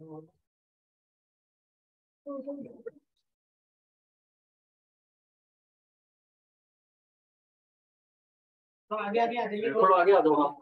तो आगे आगे आ जाइए, थोड़ा आगे आ जाओ आप।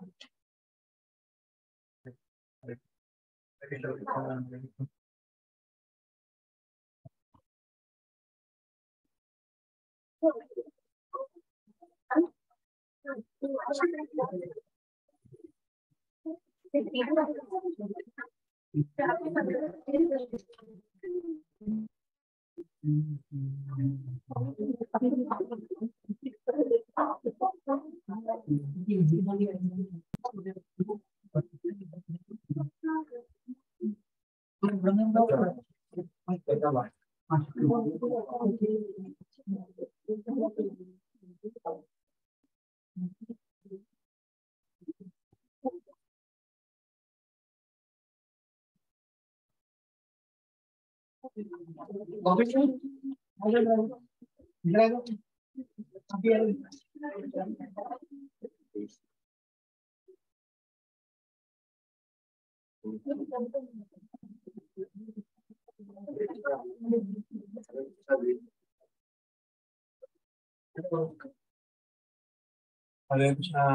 अरे अच्छा।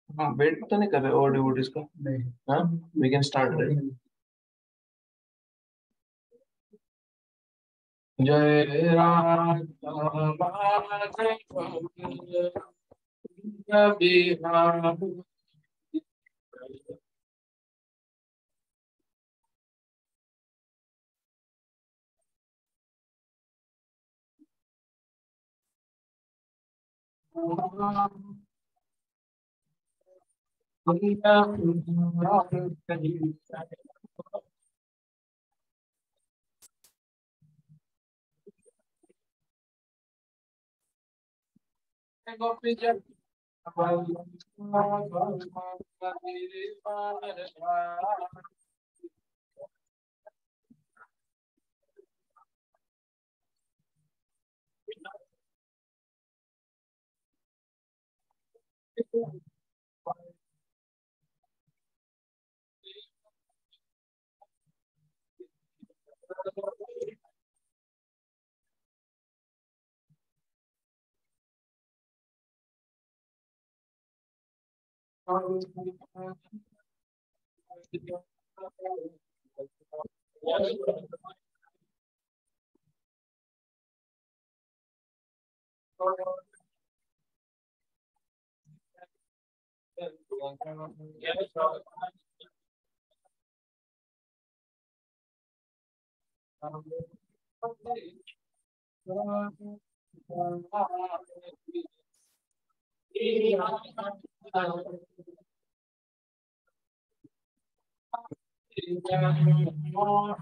हाँ, वेट तो नहीं कर रहे और डिवोटीज का। नहीं। हाँ, वी कैन स्टार्ट राइट। जय राम बिहार।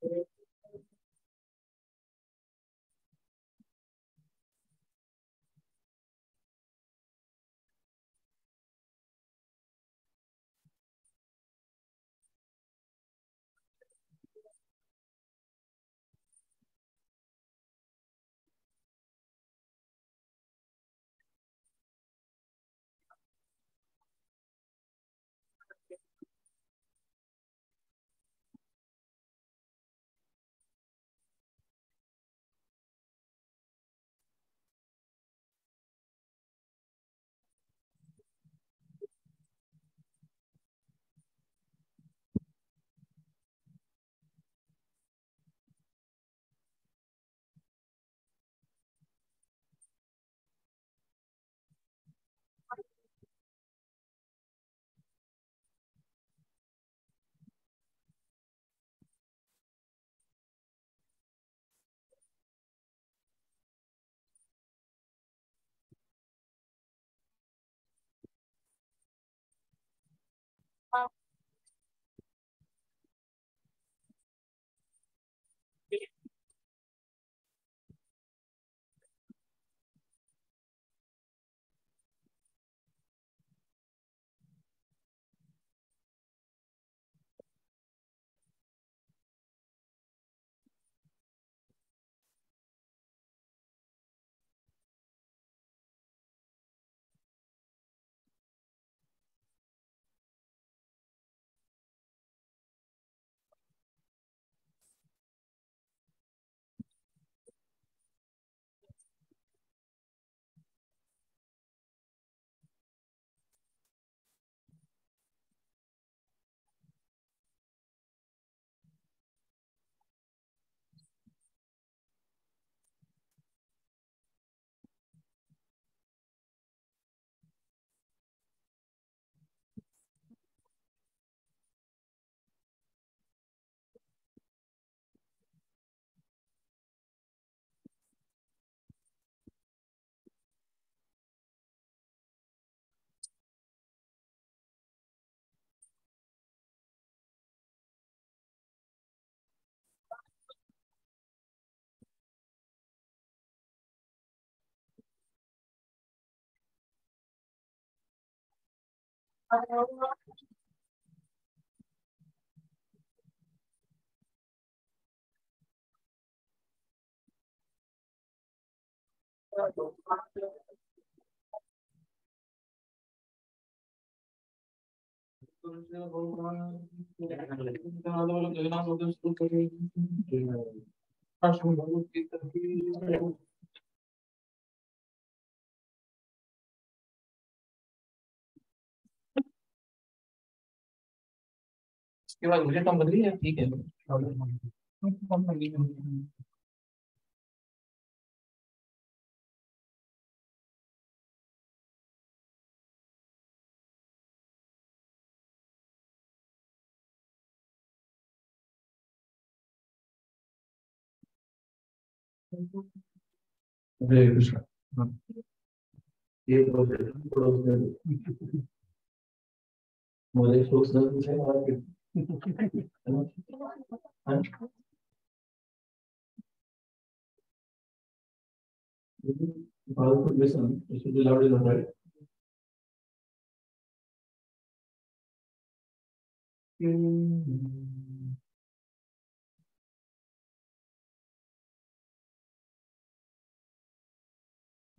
इसके बाद मुझे कम लग रही है, ठीक है। हरे कृष्ण। हाँ, ये तो पड़ोस में मुझे सोचना है आपके, है ना? हाँ? I'll put this on. This will be loud enough, right?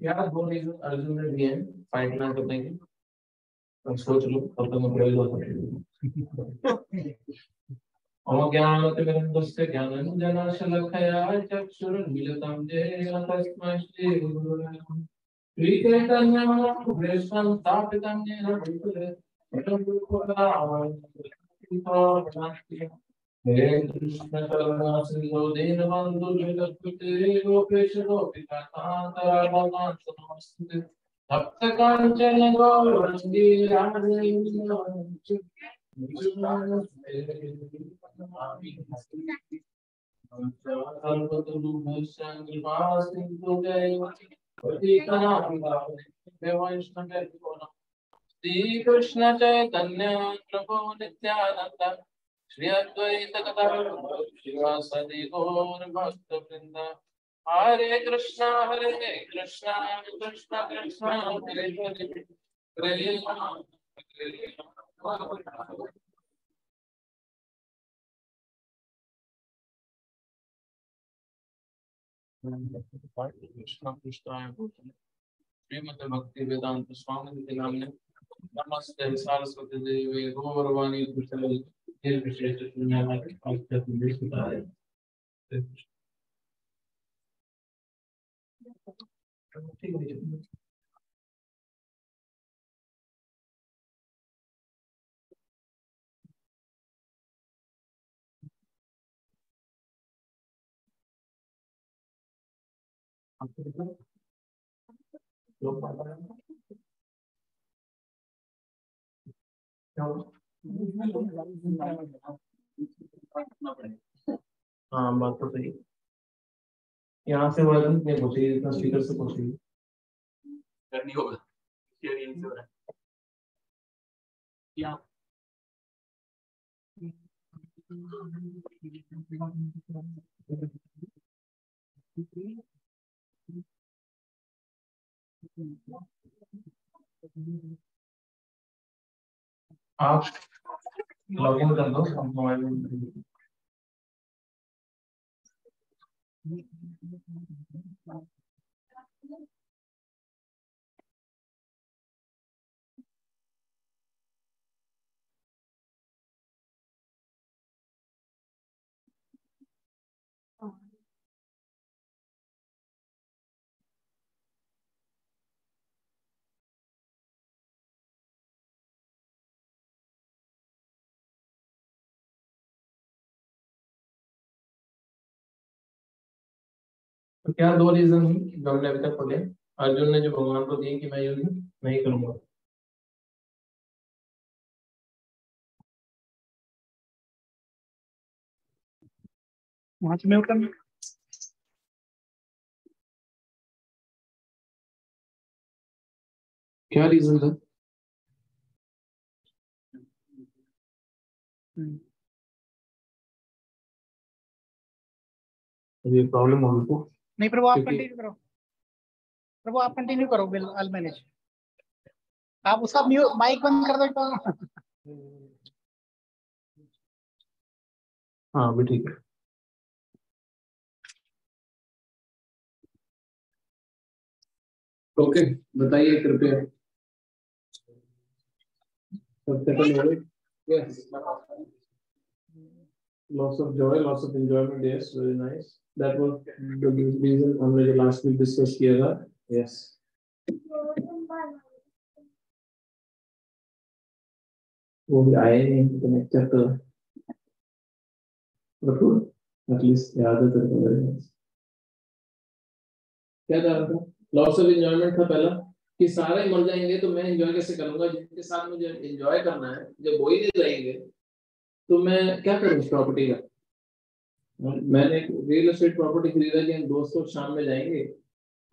यार दो रीजन अर्जुन ने दिए हैं फाइट ना करने के। अब सोच लो तब तक मैं प्रेरित हो सकता हूँ। अज्ञानतिमिरन्दस्य ज्ञानञ्जना शलाकया चक्षुरुन्मीलितं येन तस्मै श्रीगुरुवे श्रीचैतन्यमनोभीष्टं स्थापितं येन भूतले स्वयं रूपः हे कृष्ण करुणा सिन्धु दीनबन्धु जगत्पते गोपेश गोपिकान्त नमस्ते भक्त कांचन गौरंगी राधे श्री कृष्ण चैतन्य प्रभु नित्यानंद श्री अद्वैत गदाधर श्रीवासदि गौर भक्त वृंद। हरे कृष्णा कृष्णा कृष्णा हरे हरे, हरे राम हरे राम। कृष्णा कृष्णाय श्रीमद् भक्ति वेदांत स्वामी के नाम ने नमस्ते सरस्वती देवी गौरवाणी कुशल निर्विशेष शून्यवादी आस्तिक विस्तार। हाँ बात तो सही। यहाँ से वर्जन नहीं पूछी, इतना स्पीकर से पूछी करनी होगा। यहीं से हो रहा है क्या? आप लॉगिन कर दो मोबाइल में। तो क्या दो रीजन जो हमने अभी तक पढ़े? अर्जुन ने जो भगवान को दिए कि मैं युद्ध नहीं करूंगा। वहां से म्यूट करना। क्या रीजन था? ये प्रॉब्लम होगी तो नहीं प्रभु आप कंटिन्यू करो। प्रभु आप कंटिन्यू करो, बिल आई मैनेज। आप उसका माइक बंद कर दो। हाँ भी ठीक है। ओके बताइए कृपया। सबसे पहले yes, lots of joy, lots of enjoyment. Yes, very nice. That was the reason हमने जो last week discuss किया था. Yes. वो भी आए नहीं तो मैं क्या करूँ? At least याद है तेरे को very nice. क्या था उनका? Lots of enjoyment था पहला कि सारे मर जाएंगे तो मैं enjoy कैसे करूँगा? जिनके साथ मुझे enjoy करना है जब वो ही नहीं रहेंगे तो मैं क्या करूँ उस प्रॉपर्टी का? मैंने रियल एस्टेट प्रॉपर्टी खरीदा कि हम दोस्तों शाम में जाएंगे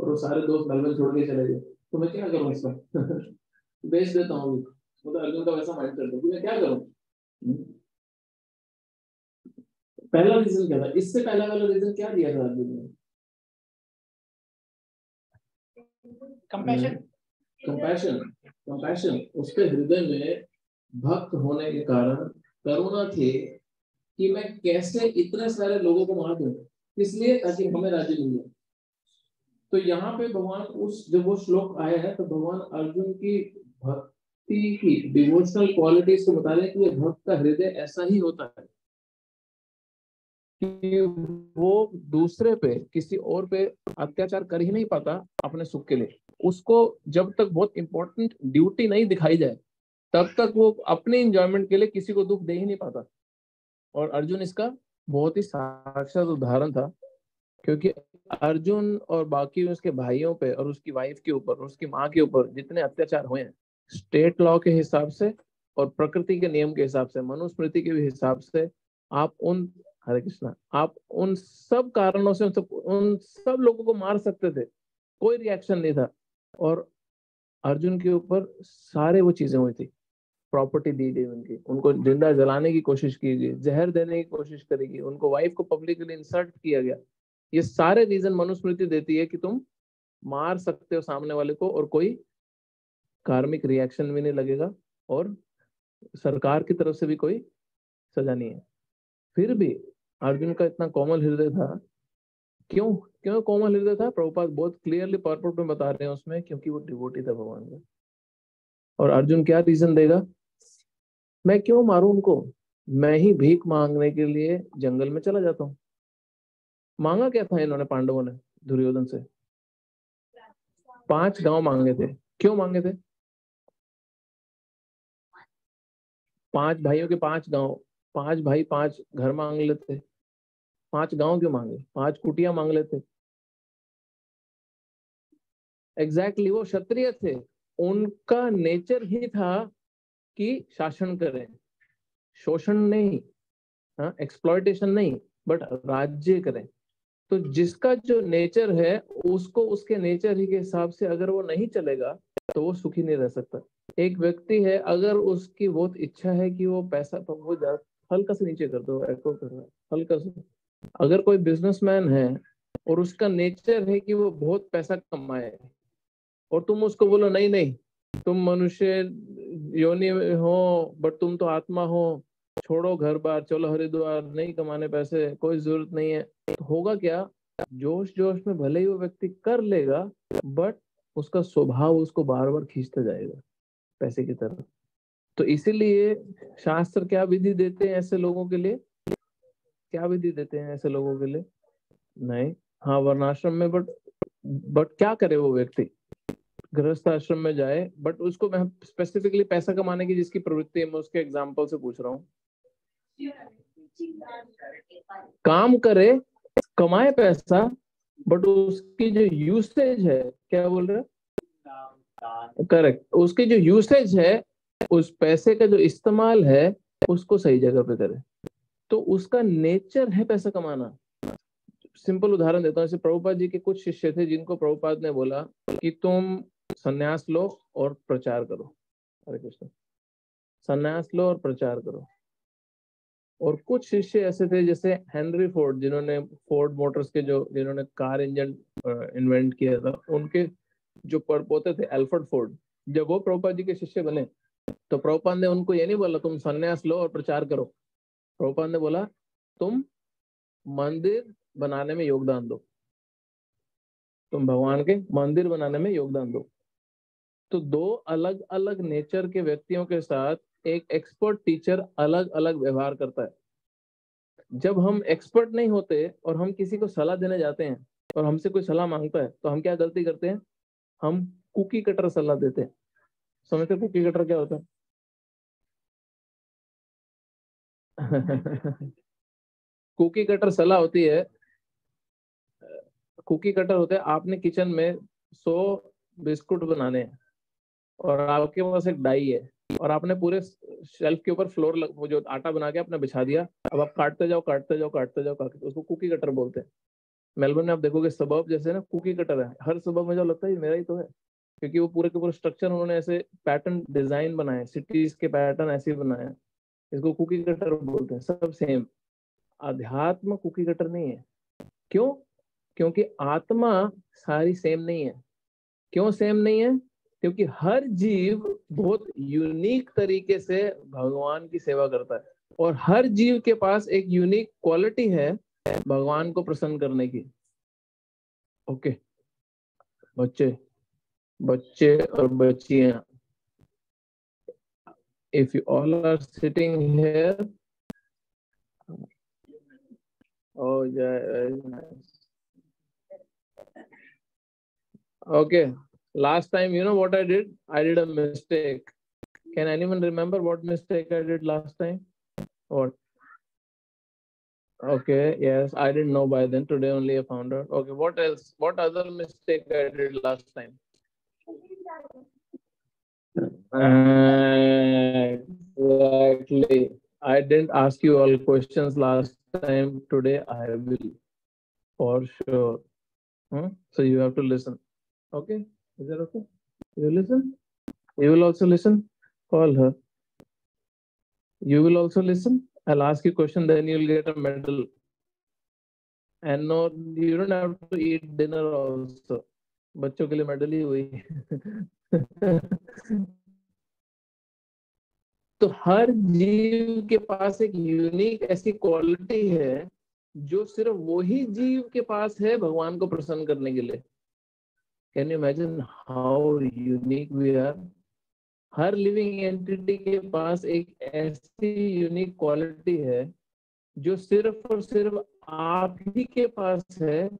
और वो सारे दोस्त मेलबर्न छोड़ के चले गए तो मैं क्या करूँ इसका? बेच देता हूँ। मतलब अर्जुन का वैसा माइंड करता हूँ मैं क्या करूँ? पहला रीजन क्या था? इससे पहला वाला रीजन क्या दिया था अर्जुन ने? कंपैशन। कंपैशन। कंपैशन उसके हृदय में भक्त होने के कारण करुणा थी कि मैं कैसे इतने सारे लोगों को मार दूं, इसलिए ताकि हमें राज्य मिल जाए। तो यहाँ पे भगवान उस जब वो श्लोक आया है तो भगवान अर्जुन की भक्ति की डिवोशनल क्वालिटीज को बता रहे हैं कि ये भक्त का हृदय ऐसा ही होता है कि वो दूसरे पे किसी और पे अत्याचार कर ही नहीं पाता अपने सुख के लिए। उसको जब तक बहुत इंपॉर्टेंट ड्यूटी नहीं दिखाई जाए तब तक वो अपने इंजॉयमेंट के लिए किसी को दुख दे ही नहीं पाता। और अर्जुन इसका बहुत ही साक्षात उदाहरण था क्योंकि अर्जुन और बाकी उसके भाइयों पे और उसकी वाइफ के ऊपर और उसकी माँ के ऊपर जितने अत्याचार हुए हैं स्टेट लॉ के हिसाब से और प्रकृति के नियम के हिसाब से, मनुस्मृति के भी हिसाब से, आप उन हरे कृष्णा आप उन सब कारणों से उन सब लोगों को मार सकते थे, कोई रिएक्शन नहीं था। और अर्जुन के ऊपर सारे वो चीजें हुई थी प्रॉपर्टी दी गई उनकी, उनको जिंदा जलाने की कोशिश की गई, जहर देने की कोशिश करी गई, उनको वाइफ को पब्लिकली इंसल्ट किया गया। ये सारे रीजन मनुस्मृति देती है कि तुम मार सकते हो सामने वाले को और कोई कार्मिक रिएक्शन भी नहीं लगेगा और सरकार की तरफ से भी कोई सजा नहीं है। फिर भी अर्जुन का इतना कोमल हृदय था। क्यों क्यों कोमल हृदय था? प्रभुपाद बहुत क्लियरली पर्पट में बता रहे हैं उसमें, क्योंकि वो डिवोटी था भगवान का। और अर्जुन क्या रीजन देगा? मैं क्यों मारूं उनको, मैं ही भीख मांगने के लिए जंगल में चला जाता हूँ। मांगा क्या था इन्होंने पांडवों ने दुर्योधन से? 5 गांव मांगे थे। क्यों मांगे थे? 5 भाइयों के 5 गांव, 5 भाई 5 घर मांग लेते। 5 गांव क्यों मांगे? 5 कुटिया मांग लेते। एग्जैक्टली वो क्षत्रिय थे, उनका नेचर ही था कि शासन करें, शोषण नहीं, हाँ एक्सप्लॉयटेशन नहीं, बट राज्य करें। तो जिसका जो नेचर है उसको उसके नेचर ही के हिसाब से अगर वो नहीं चलेगा तो वो सुखी नहीं रह सकता। एक व्यक्ति है, अगर उसकी बहुत इच्छा है कि वो पैसा, वो हल्का से नीचे कर दो, एको कर रहा है हल्का से। अगर कोई बिजनेसमैन है और उसका नेचर है कि वो बहुत पैसा कमाए और तुम उसको बोलो नहीं नहीं तुम मनुष्य योनि में हो बट तुम तो आत्मा हो, छोड़ो घर बार, चलो हरिद्वार, नहीं कमाने पैसे, कोई जरूरत नहीं है, तो होगा क्या? जोश जोश में भले ही वो व्यक्ति कर लेगा बट उसका स्वभाव उसको बार बार खींचता जाएगा पैसे की तरफ। तो इसीलिए शास्त्र क्या विधि देते हैं ऐसे लोगों के लिए? क्या विधि देते हैं ऐसे लोगों के लिए? नहीं, हाँ वर्णाश्रम में, बट क्या करे वो व्यक्ति? गृहस्थ आश्रम में जाए, बट उसको मैं स्पेसिफिकली पैसा कमाने की जिसकी प्रवृत्ति है मैं उसके एग्जाम्पल से पूछ रहा हूँ। काम करे, कमाए पैसा, बट उसकी जो यूसेज है, क्या बोल रहे? करेक्ट, उसकी जो यूसेज है, उस पैसे का जो इस्तेमाल है उसको सही जगह पे करे, तो उसका नेचर है पैसा कमाना। सिंपल उदाहरण देता हूँ, जैसे प्रभुपाद जी के कुछ शिष्य थे जिनको प्रभुपाद ने बोला कि तुम संन्यास लो और प्रचार करो, हरे कृष्ण, संन्यास लो और प्रचार करो। और कुछ शिष्य ऐसे थे जैसे हेनरी फोर्ड, जिन्होंने फोर्ड मोटर्स के जो जिन्होंने कार इंजन इन्वेंट किया था, उनके जो परपोते थे एल्फ्रेड फोर्ड, जब वो प्रभुपाद जी के शिष्य बने तो प्रभुपाद ने उनको ये नहीं बोला तुम संन्यास लो और प्रचार करो। प्रभुपाद ने बोला तुम मंदिर बनाने में योगदान दो, तुम भगवान के मंदिर बनाने में योगदान दो। तो 2 अलग अलग नेचर के व्यक्तियों के साथ एक एक्सपर्ट टीचर अलग अलग व्यवहार करता है। जब हम एक्सपर्ट नहीं होते और हम किसी को सलाह देने जाते हैं और हमसे कोई सलाह मांगता है तो हम क्या गलती करते हैं? हम कुकी कटर सलाह देते हैं। समझते कुकी कटर क्या होता है? कुकी कटर सलाह होती है, कुकी कटर होते हैं, आपने किचन में 100 बिस्कुट बनाने हैं और आपके पास एक डाई है और आपने पूरे शेल्फ के ऊपर फ्लोर वो जो आटा बना के आपने बिछा दिया, अब आप काटते जाओ काटते जाओ काटते जाओ काटते, उसको कुकी कटर बोलते हैं। मेलबर्न में आप देखोगे सबब जैसे ना कुकी कटर है, हर सबब में जो लगता है ये मेरा ही तो है, क्योंकि वो पूरे के पूरे स्ट्रक्चर उन्होंने ऐसे पैटर्न डिजाइन बनाए, सिटीज के पैटर्न ऐसे बनाए, इसको कुकी कटर बोलते हैं। सब सेम। अध्यात्म कुकी कटर नहीं है। क्यों? क्योंकि आत्मा सारी सेम नहीं है। क्यों सेम नहीं है? क्योंकि हर जीव बहुत यूनिक तरीके से भगवान की सेवा करता है और हर जीव के पास एक यूनिक क्वालिटी है भगवान को प्रसन्न करने की। ओके बच्चे बच्चे और बच्चियां, if you all are sitting here, oh yeah, nice. Okay, last time you know what I did? I did a mistake. Can anyone remember what mistake I did last time? What? Okay, yes, I didn't know by then. Today only I found out. Okay, what else? What other mistake I did last time? Exactly. I didn't ask you all questions last time. Today I will, for sure. So you have to listen. Okay? Is that okay? You listen? You will also listen? Call her. You will also listen. I'll ask you question, then you'll get a medal. And no, you don't have to eat dinner also. बच्चों के लिए medal ही हुई. तो हर जीव के पास एक unique ऐसी क्वालिटी है जो सिर्फ वही जीव के पास है भगवान को प्रसन्न करने के लिए. Can you imagine how unique we are? हर लिविंग एंटिटी के पास एक ऐसी यूनिक क्वालिटी है जो सिर्फ और सिर्फ आप ही के पास है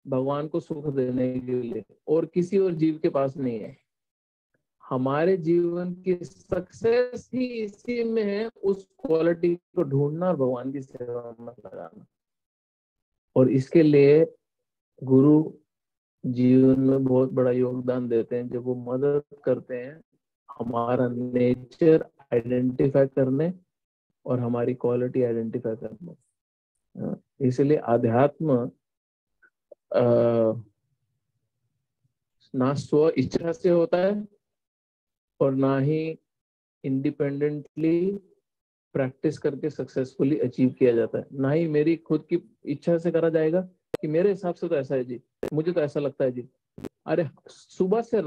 भगवान को सुख देने के लिए, और किसी और जीव के पास नहीं है. हमारे जीवन की सक्सेस ही इसी में है, उस क्वालिटी को ढूंढना और भगवान की सेवा में लगाना. और इसके लिए गुरु जीवन में बहुत बड़ा योगदान देते हैं, जब वो मदद करते हैं हमारा नेचर आइडेंटिफाई करने और हमारी क्वालिटी आइडेंटिफाई करने. इसलिए अध्यात्म ना स्व इच्छा से होता है और ना ही इंडिपेंडेंटली प्रैक्टिस करके सक्सेसफुली अचीव किया जाता है. ना ही मेरी खुद की इच्छा से करा जाएगा कि मेरे हिसाब से तो ऐसा है जी, मुझे तो ऐसा लगता है जी. अरे सुबह से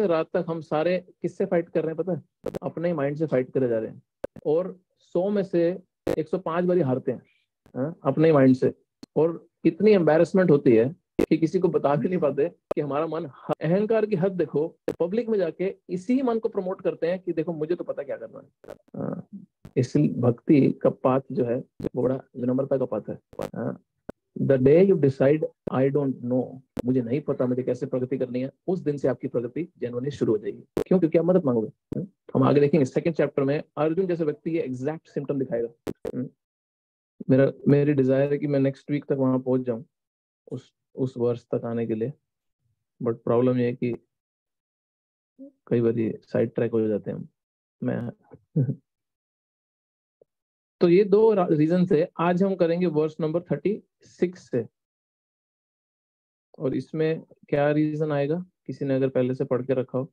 रात तक हम सारे किससे फाइट कर रहे हैं पता है? अपने माइंड से फाइट करे जा रहे हैं, और 100 में से 105 बारी हारते हैं अपने माइंड से. और इतनी एम्बैरेसमेंट होती है कि किसी को बता भी नहीं पाते कि हमारा मन, अहंकार की हद देखो, पब्लिक में जाके इसी मन को प्रमोट करते हैं कि देखो मुझे तो पता क्या करना है. इसलिए भक्ति का पाथ जो है वो बड़ा विनम्रता का पाथ है. The day you decide I don't know, मुझे नहीं पता मुझे कैसे प्रगति करनी है, उस दिन से आपकी प्रगति जेन्युइनली शुरू हो जाएगी. क्यों? क्योंकि आप मदद मांगोगे. हम आगे देखेंगे सेकंड चैप्टर में अर्जुन जैसे व्यक्ति ये एग्जैक्ट सिम्टम दिखाएगा. मेरी डिजायर है कि मैं नेक्स्ट वीक तक वहां पहुंच जाऊं, उस वर्ष तक आने के लिए. बट प्रॉब्लम ये है कि कई बार साइड ट्रैक हो जाते हैं मैं. तो ये दो रीजन से आज हम करेंगे वर्स नंबर 36 से. और इसमें क्या रीजन आएगा, किसी ने अगर पहले से पढ़ के रखा हो?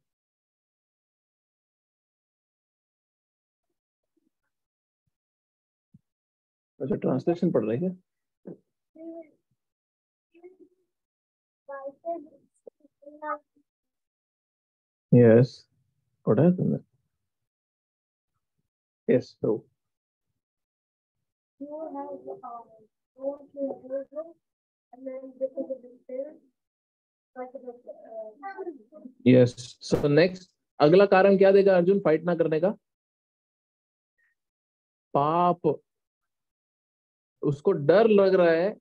अच्छा, ट्रांसलेशन पढ़ रहे हैं क्या? यस, पढ़ा है तुमने? यस. तो यस. सो नेक्स्ट अगला कारण क्या देगा अर्जुन फाइट ना करने का? पाप. उसको डर लग रहा है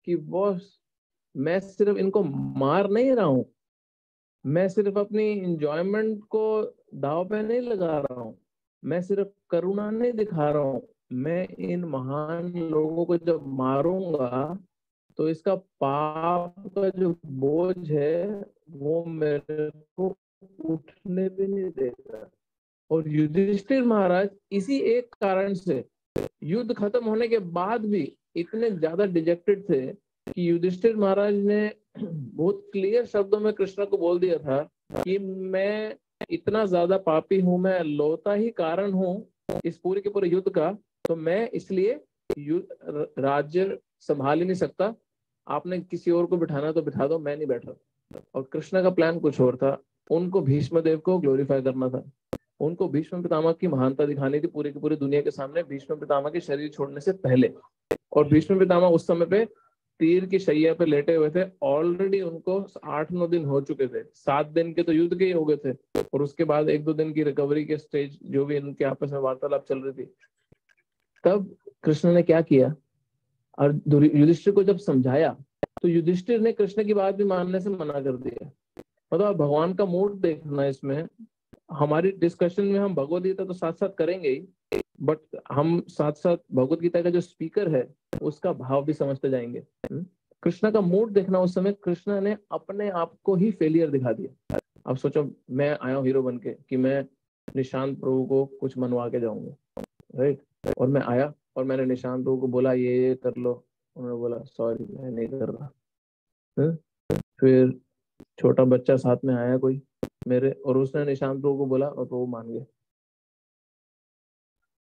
कि बॉस मैं सिर्फ इनको मार नहीं रहा हूं, मैं सिर्फ अपनी इंजॉयमेंट को दाव पे नहीं लगा रहा हूं, मैं सिर्फ करुणा नहीं दिखा रहा हूं, मैं इन महान लोगों को जब मारूंगा तो इसका पाप का जो बोझ है वो मेरे को उठने भी नहीं देगा. और युधिष्ठिर महाराज इसी एक कारण से युद्ध खत्म होने के बाद भी इतने ज्यादा डिजेक्टेड थे कि युधिष्ठिर महाराज ने बहुत क्लियर शब्दों में कृष्ण को बोल दिया था कि मैं इतना ज्यादा पापी हूं, मैं लौता ही कारण हूं इस पूरे के पूरे युद्ध का, तो मैं इसलिए राज्य संभाल ही नहीं सकता. आपने किसी और को बिठाना तो बिठा दो, मैं नहीं बैठ रहा. और कृष्ण का प्लान कुछ और था. उनको भीष्म देव को ग्लोरीफाई करना था. उनको भीष्म पितामह की महानता दिखानी थी पूरी की पूरी दुनिया के सामने, भीष्म पितामह के शरीर छोड़ने से पहले. और भीष्म पितामह उस समय पे तीर की शैया पे लेटे हुए थे. ऑलरेडी उनको 8-9 दिन हो चुके थे. 7 दिन के तो युद्ध के ही हो गए थे, और उसके बाद 1-2 दिन की रिकवरी के स्टेज जो भी इनके आपस में वार्तालाप चल रही थी. तब कृष्ण ने क्या किया, और युधिष्ठिर को जब समझाया तो युधिष्ठिर ने कृष्ण की बात भी मानने से मना कर दिया. मतलब भगवान का मूड देखना इसमें. हमारी डिस्कशन में हम भगवत गीता तो साथ साथ करेंगे ही, बट हम साथ साथ भगवत गीता का जो स्पीकर है उसका भाव भी समझते जाएंगे. कृष्ण का मूड देखना. उस समय कृष्ण ने अपने आप को ही फेलियर दिखा दिया. अब सोचो मैं आया हूँ हीरो बन के कि मैं निशांत प्रभु को कुछ मनवा के जाऊंगा, राइट? और मैं आया और मैंने निशांत प्रभु को बोला ये कर लो, उन्होंने बोला सॉरी मैं नहीं कर रहा. फिर छोटा बच्चा साथ में आया कोई मेरे, और उसने निशांत प्रभु को बोला और प्रभु मान गए.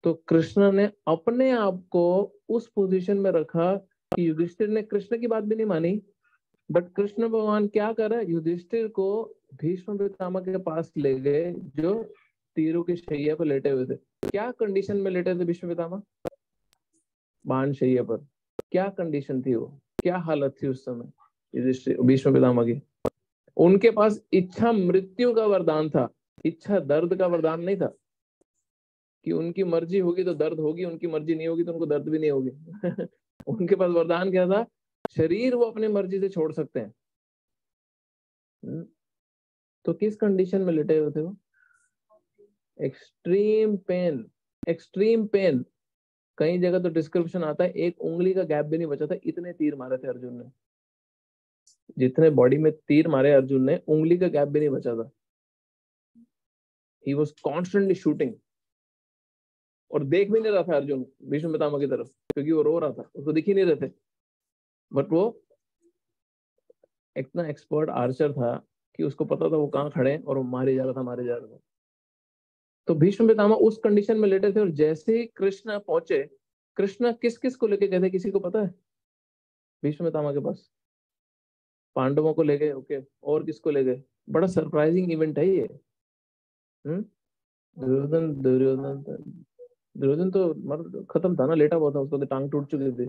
तो कृष्ण ने अपने आप को उस पोजीशन में रखा कि युधिष्ठिर ने कृष्ण की बात भी नहीं मानी, बट कृष्ण भगवान क्या कर रहे हैं, युधिष्ठिर को भीष्म पितामह के पास ले गए जो तीरों की शैया पर लेटे हुए थे। क्या कंडीशन में लेटे थे भीष्म पितामह? बाण शैया पर। क्या कंडीशन थी वो, क्या हालत थी उस समय युधिष्ठिर भीष्म पितामह की? उनके पास इच्छा मृत्यु का वरदान था, इच्छा दर्द का वरदान नहीं था कि उनकी मर्जी होगी तो दर्द होगी, उनकी मर्जी नहीं होगी तो उनको दर्द भी नहीं होगी। उनके पास वरदान क्या था? शरीर वो अपनी मर्जी से छोड़ सकते हैं। तो किस कंडीशन में लेटे हुए थे वो? Extreme pain, extreme pain. कई जगह तो डिस्क्रिप्शन आता है एक उंगली का गैप भी नहीं बचा था, इतने तीर मारे थे अर्जुन ने। जितने बॉडी में तीर मारे अर्जुन ने, उंगली का गैप भी नहीं बचा था। He was constantly shooting. और देख भी नहीं रहा था अर्जुन भीष्म पितामह की तरफ, क्योंकि वो रो रहा था, उसको दिख ही नहीं रहे थे। बट वो इतना एक्सपर्ट आर्चर था कि उसको पता था वो कहाँ खड़े और वो मारे जा रहा था, मारे जा रहा था। तो भीष्म पितामह उस कंडीशन में लेटे थे, और जैसे ही कृष्ण पहुंचे, कृष्ण किस किस को लेके गए थे किसी को पता है? भीष्म पितामह के पास पांडवों को ले गए, ओके, और किसको ले गए? बड़ा सरप्राइजिंग इवेंट है ये। दुर्योधन, दुर्योधन तो मर खत्म था ना, लेटा हुआ था, उसको तो टांग टूट चुकी थी।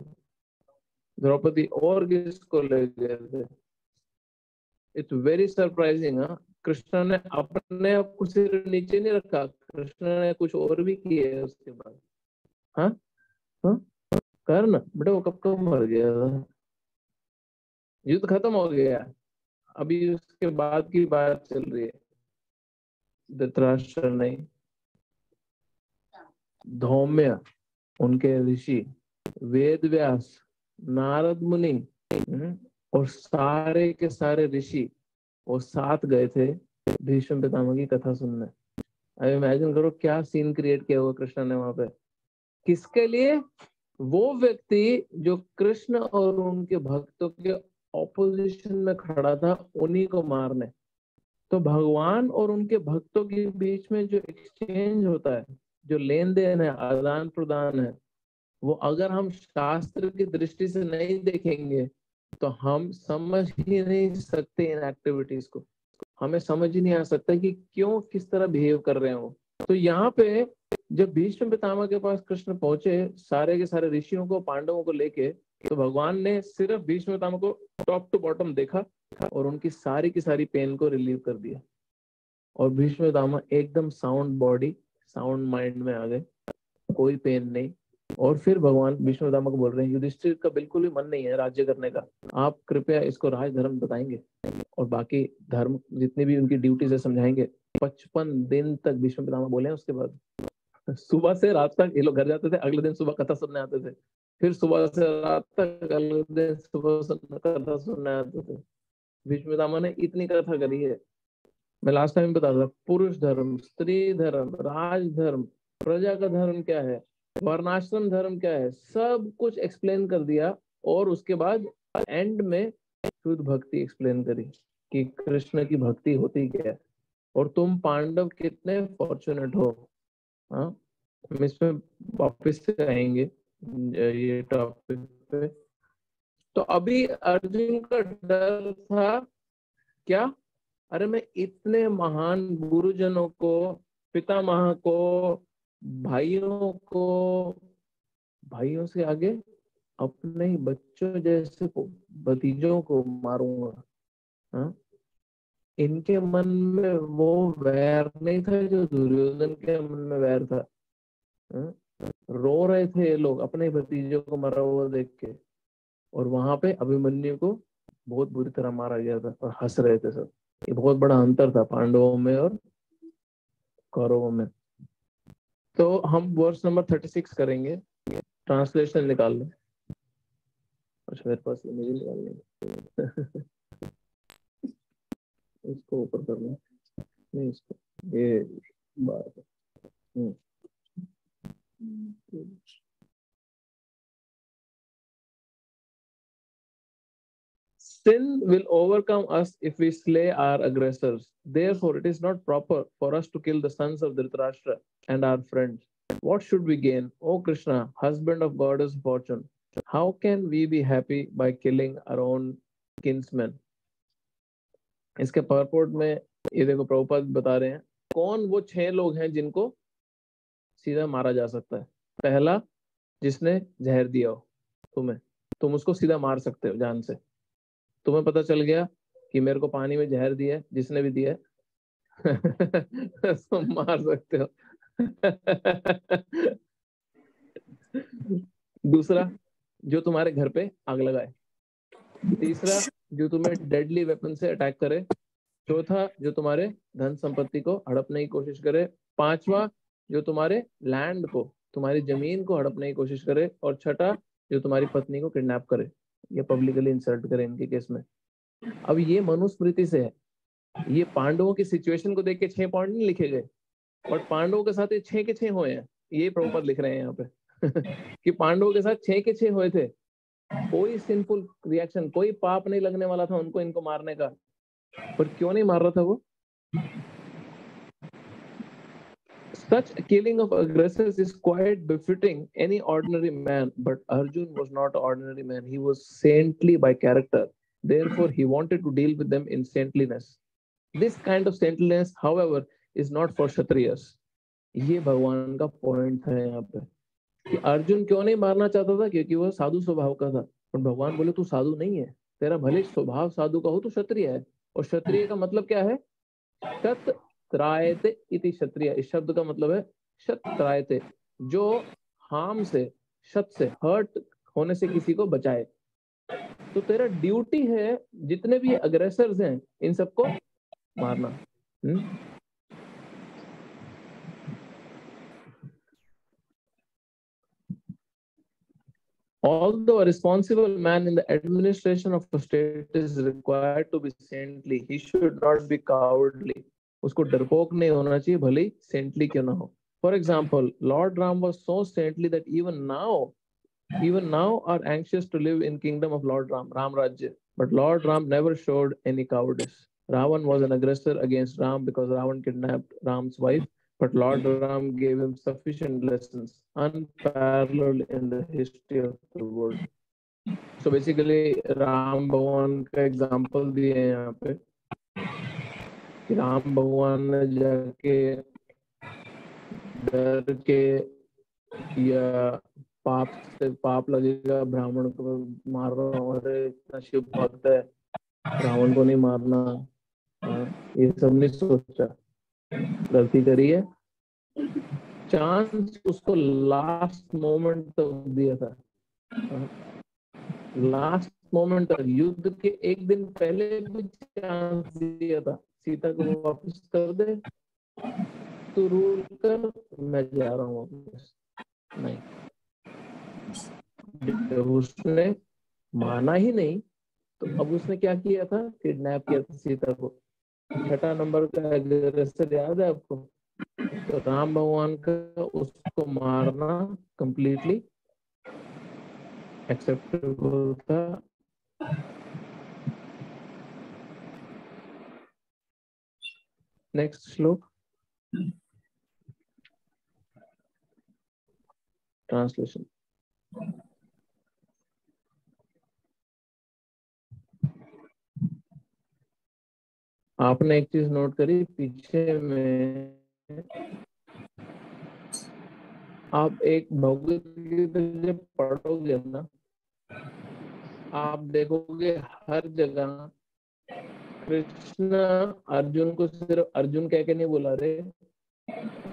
द्रौपदी, और किसको ले गए थे? It's very surprising. हाँ, कृष्ण ने अपने आप को सिर्फ नीचे नहीं रखा, कृष्ण ने कुछ और भी किए उसके बाद। हाँ हाँ, कर्ण बेटा वो कब कब मर गया था? युद्ध खत्म हो गया, अभी उसके बाद की बात चल रही है। धृतराष्ट्र नहीं, धौम्य, उनके ऋषि, वेद व्यास, नारद मुनि, और सारे के सारे ऋषि वो साथ गए थे भीष्म पितामह की कथा सुनने। अब इमेजिन करो क्या सीन क्रिएट किया हुआ कृष्ण ने वहां पे। किसके लिए? वो व्यक्ति जो कृष्ण और उनके भक्तों के ऑपोजिशन में खड़ा था, उन्हीं को मारने। तो भगवान और उनके भक्तों के बीच में जो एक्सचेंज होता है, जो लेन देन है, आदान प्रदान है, वो अगर हम शास्त्र की दृष्टि से नहीं देखेंगे तो हम समझ ही नहीं सकते इन एक्टिविटीज को। हमें समझ ही नहीं आ सकता कि क्यों किस तरह बिहेव कर रहे हो। तो यहाँ पे जब भीष्म पितामह के पास कृष्ण पहुंचे सारे के सारे ऋषियों को, पांडवों को लेके, तो भगवान ने सिर्फ भीष्म पितामह को टॉप टू बॉटम देखा और उनकी सारी की सारी पेन को रिलीव कर दिया। और भीष्म पितामह एकदम साउंड बॉडी, साउंड माइंड में आ गए, कोई पेन नहीं। और फिर भगवान भीष्म पितामह को बोल रहे हैं, युधिष्ठिर का बिल्कुल भी मन नहीं है राज्य करने का, आप कृपया इसको राज धर्म बताएंगे और बाकी धर्म जितनी भी उनकी ड्यूटीज है समझाएंगे। 55 दिन तक भीष्म पितामह बोले हैं। उसके बाद सुबह से रात तक ये लोग घर जाते थे, अगले दिन सुबह कथा सुनने आते थे, फिर सुबह से रात तक अगले दिन सुबह कथा सुनने आते थे। भीष्म पितामह ने इतनी कथा करी है। मैं लास्ट टाइम बता था, पुरुष धर्म, स्त्री धर्म, राज धर्म, प्रजा का धर्म क्या है, वर्णाश्रम धर्म क्या है, सब कुछ एक्सप्लेन कर दिया। और उसके बाद एंड में शुद्ध भक्ति एक्सप्लेन करी कि कृष्ण की भक्ति होती क्या है, और तुम पांडव कितने फॉर्चुनेट हो। हाँ, हम इसमें वापस से आएंगे ये टॉपिक पे। तो अभी अर्जुन का डर था क्या? अरे मैं इतने महान गुरुजनों को, पितामह को, भाइयों को, भाइयों से आगे अपने ही बच्चों जैसे भतीजों को मारूंगा। हाँ? इनके मन में वो वैर नहीं था जो दुर्योधन के मन में वैर था। हाँ? रो रहे थे ये लोग अपने भतीजों को मरा हुआ देख के, और वहां पे अभिमन्यु को बहुत बुरी तरह मारा गया था और हंस रहे थे सब। ये बहुत बड़ा अंतर था पांडवों में और कौरवों में। तो हम वर्स नंबर 36 करेंगे, ट्रांसलेशन निकाल लो। अच्छा मेरे पास ये मुझे निकालनी है। इसको ऊपर करना, नहीं इसको, ये बात। Sin will overcome us if we slay our aggressors. Therefore, it is not proper for us to kill the sons of Dhritarashtra and our friends. What should we gain? O Krishna, husband of goddess fortune, how can we be happy by killing our own kinsmen? इसके purport में ये देखो प्रभुपाद बता रहे हैं कौन वो 6 लोग हैं जिनको सीधा मारा जा सकता है। पहला, जिसने जहर दिया हो तुम्हें, तुम उसको सीधा मार सकते हो जान से। तुम्हें पता चल गया कि मेरे को पानी में जहर दिया है, जिसने भी दिया है तुम मार सकते हो। दूसरा, जो तुम्हारे घर पे आग लगाए। तीसरा, जो तुम्हें डेडली वेपन से अटैक करे। चौथा, जो तुम्हारे धन संपत्ति को हड़पने की कोशिश करे। पांचवा, जो तुम्हारे लैंड को, तुम्हारी जमीन को हड़पने की कोशिश करे। और छठा, जो तुम्हारी पत्नी को किडनैप करे या पब्लिकली इंसल्ट करे इनके केस में। अब ये मनुस्मृति से है, ये पांडवों की सिचुएशन को देख के 6 पॉइंट नहीं लिखे गए, बट पांडवों के साथ ये 6 के 6 हुए हैं। ये प्रभुपाद लिख रहे हैं यहाँ पे कि पांडवों के साथ 6 के 6 हुए थे। कोई सिंफुल रिएक्शन, कोई पाप नहीं लगने वाला था उनको इनको मारने का, पर क्यों नहीं मार रहा था वो? Such killing of aggressors is quite befitting any ordinary man, but Arjun was not an ordinary man. He was saintly by character. Therefore, he wanted to deal with them in saintliness. This kind of saintliness, however, is not for Kshatriyas. ये भगवान का point है यहाँ पे कि अर्जुन क्यों नहीं मारना चाहता था, क्योंकि वो साधु स्वभाव का था। पर भगवान बोले तू साधु नहीं है, तेरा भले स्वभाव साधु का हो तो क्षत्रिय है। और क्षत्रिय का मतलब क्या है? शत त्रायते इति क्षत्रिय। इस शब्द का मतलब है शत त्रायते, जो हार्म से, शत से, हर्ट होने से किसी को बचाए। तो तेरा ड्यूटी है जितने भी अग्रेसर्स हैं इन सबको मारना। Although a responsible man in the administration of a state is required to be saintly, he should not be cowardly. उसको डरपोक नहीं होना चाहिए, भले ही saintly क्यों ना हो। For example, Lord Ram was so saintly that even now are anxious to live in kingdom of Lord Ram, Ram Rajya. But Lord Ram never showed any cowardice. Ravan was an aggressor against Ram because Ravan kidnapped Ram's wife. But Lord Ram gave him sufficient lessons, unparalleled in the history of the world. So basically, Ram भगवान का example दिए हैं यहाँ पे कि राम भगवान ने जाके डर के या पाप लगेगा ब्राह्मण को मार रहा हूँ, अरे इतना शिव भक्त है, रावण को नहीं मारना, ये सब नहीं सोचा। गलती करी है, चांस उसको लास्ट मोमेंट तक दिया था। लास्ट मोमेंट तक, युद्ध के एक दिन पहले भी चांस दिया था, सीता को वापस कर दे तो रूल कर, मैं जा रहा हूँ वापस। नहीं, उसने माना ही नहीं, तो अब उसने क्या किया था? किडनैप किया था सीता को। 6 नंबर का अग्रेसर याद है आपको? तो राम भगवान का उसको मारना कंप्लीटली एक्सेप्टेबल था। नेक्स्ट श्लोक, ट्रांसलेशन। आपने एक चीज नोट करी, पीछे में आप एक भगवत गीता जब पढ़ोगे ना, आप देखोगे हर जगह कृष्ण अर्जुन को सिर्फ अर्जुन कह के नहीं बुला रहे,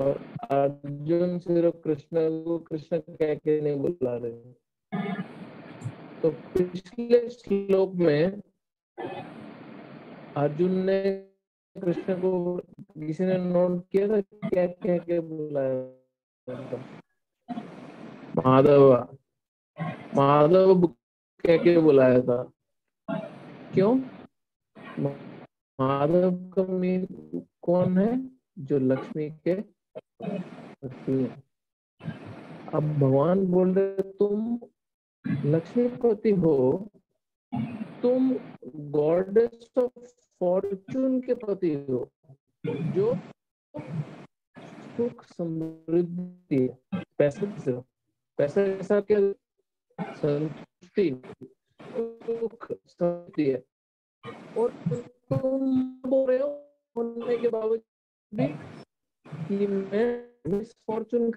और अर्जुन सिर्फ कृष्ण को कृष्ण कह के नहीं बुला रहे। तो पिछले श्लोक में अर्जुन ने कृष्ण को, किसी ने नोट किया था क्या कह के बुलाया? माधव, माधव कह के बुलाया था। क्यों? माधव का मीन कौन है? जो लक्ष्मी के पति है। अब भगवान बोल रहे तुम लक्ष्मीपति हो, तुम गॉडेस ऑफ फॉर्चून के पति हो, जो सुख समृद्धि है, पैसा ऐसा क्या, संतुष्टि, सुख समृद्धि है। और तुम बोल रहे हो होने के बावजूद भी कि मैं मिसफॉर्चून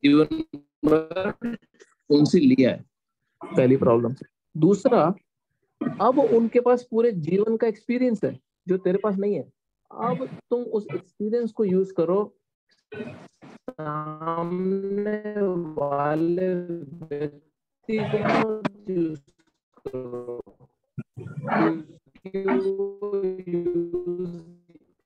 जीवन भर उनसे लिया है, पहली प्रॉब्लम। दूसरा, अब उनके पास पूरे जीवन का एक्सपीरियंस है जो तेरे पास नहीं है। अब तुम उस एक्सपीरियंस को यूज करो सामने वाले व्यक्ति को यूज करो, क्योंकि वो यूज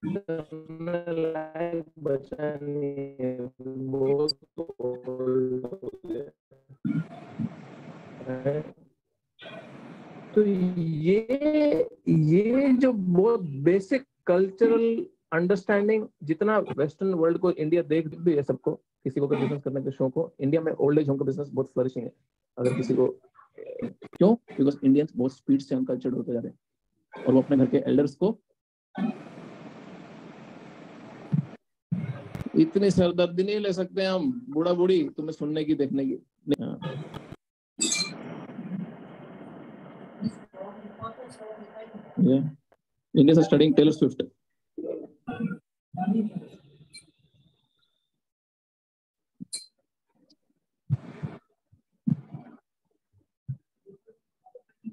करने लायक बचा नहीं है, वो तो old हो गया है। तो ये जो बहुत बेसिक कल्चरल अंडरस्टैंडिंग, जितना वेस्टर्न वर्ल्ड को इंडिया देख भी है, सबको किसी को बिजनेस करने का शौक हो, इंडिया में ओल्ड एज होम का बिजनेस बहुत फ्लरिशिंग है। अगर किसी को, क्यों? बिकॉज इंडियंस बहुत स्पीड से अनकल्चर्ड होते जा रहे हैं और वो अपने घर के एल्डर्स को इतनी सरदर्दी नहीं ले सकते हम, बूढ़ा बूढ़ी तुम्हें सुनने की देखने की। Yeah. Indians are studying Taylor Swift.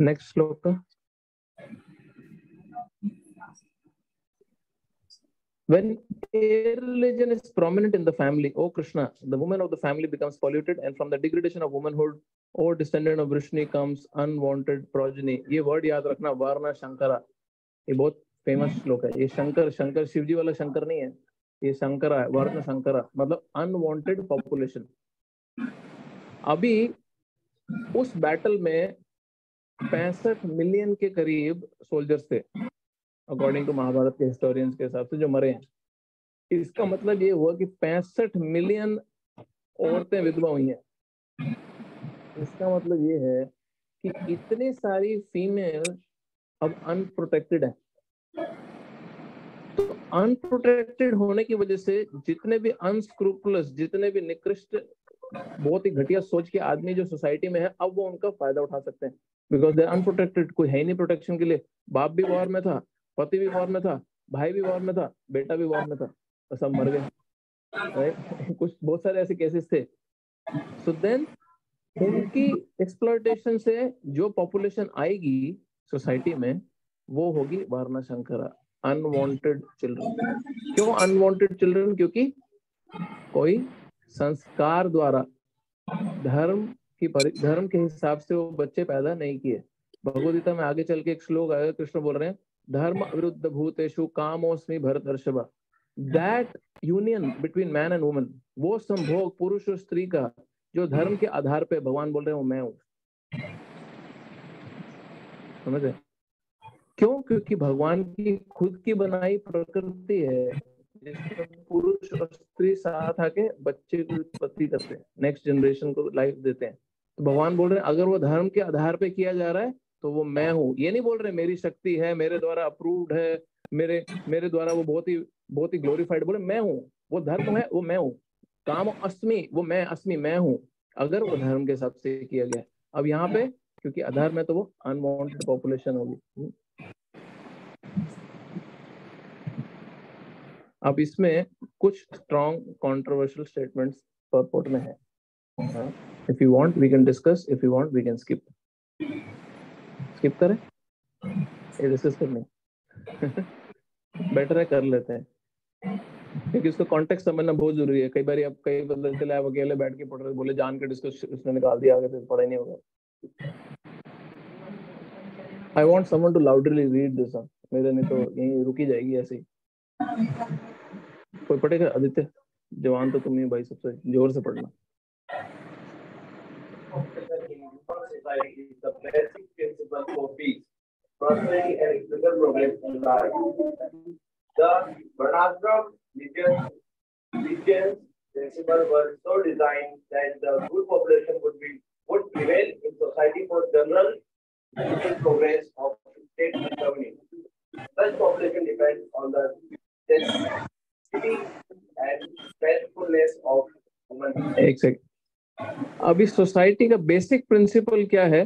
Next shloka. When a religion is prominent in the family, O Krishna, the woman of the family becomes polluted, and from the degradation of womanhood, O descendant of Vrishni, comes unwanted progeny. ये word याद रखना, वारणा शंकरा, ये बहुत famous श्लोक है। ये शंकर, शंकर शिवजी वाला शंकर नहीं है, ये शंकरा है, वर्ण शंकरा, मतलब अनवांटेड पॉपुलेशन। अभी उस बैटल में 65 मिलियन के करीब सोल्जर्स थे, अकॉर्डिंग टू महाभारत के हिस्टोरियंस के हिसाब से, जो मरे हैं। इसका मतलब ये हुआ कि 65 मिलियन औरतें विधवा हुई हैं। इसका मतलब ये है कि इतनी सारी फीमेल अब अनप्रोटेक्टेड है। तो अनप्रोटेक्टेड होने की वजह से जितने भी अनस्क्रूपुलस, जितने भी निकृष्ट, बहुत ही घटिया सोच के आदमी जो सोसाइटी में है, अब वो उनका फायदा उठा सकते हैं, बिकॉज दे अनप्रोटेक्टेड। कोई है नहीं प्रोटेक्शन के लिए। बाप भी वॉर में था, पति भी वॉर में था, भाई भी वॉर में था, बेटा भी वॉर में था, तो सब मर गए, राइट? कुछ बहुत सारे ऐसे केसेस थे। सो देन उनकी एक्सप्लॉयटेशन से जो पॉपुलेशन आएगी सोसाइटी में, वो होगी वारणा शंकरा, अनवांटेड चिल्ड्रन। क्यों अनवांटेड चिल्ड्रन? क्योंकि कोई संस्कार द्वारा धर्म के हिसाब से वो बच्चे पैदा नहीं किए। भगवद गीता में आगे चल के एक श्लोक आएगा, कृष्ण बोल रहे हैं, धर्म विरुद्ध भूतेषु कामोस्मि भरतर्षभ। That union between man and woman, वो संभोग पुरुष और स्त्री का जो धर्म के आधार पे भगवान बोल रहे हैं वो मैं हूं। समझे? क्यों? क्योंकि भगवान की खुद की बनाई प्रकृति है जिसमें पुरुष और स्त्री साथ आके बच्चे की उत्पत्ति करते हैं, नेक्स्ट जनरेशन को लाइफ देते हैं। तो भगवान बोल रहे हैं अगर वो धर्म के आधार पे किया जा रहा है तो वो मैं हूँ। ये नहीं बोल रहे मेरी शक्ति है, मेरे द्वारा अप्रूव्ड है, मेरे द्वारा वो बहुत ही ग्लोरीफाइड। बोले मैं हूँ, वो धर्म है, वो मैं हूँ। काम अस्मि, वो मैं अस्मि, मैं हूँ, अगर वो धर्म के हिसाब से किया गया। अब यहाँ पे क्योंकि अधर्म है तो वो अनवांटेड पॉपुलेशन होगी। अब इसमें कुछ स्ट्रॉन्ग कंट्रोवर्शियल स्टेटमेंट्स परपोर्ट में है। If you want we can discuss, if you want we can skip करें, ये डिस्कस करने बेटर है, कर लेते हैं, क्योंकि इसका कॉन्टेक्स्ट समझना बहुत जरूरी है। कई बार आप कई पता चला आप अकेले बैठ के पढ़ रहे, बोले जान के डिस्कस उसने निकाल दिया, आगे तो पढ़ा ही नहीं होगा। I want someone to loudly read this, मेरे नहीं तो यहीं रुकी जाएगी ऐसे ही। कोई पढ़ेगा? आदित्य, जवान तो तुम ही भाई, सबसे जोर से पढ़ना। Prosperity and equitable progress in life. The Varnashram region's principles were so designed that the good population would prevail in society for general progress of state and community. Such population depends on the density and faithfulness of human. एक second, अभी society का basic principle क्या है?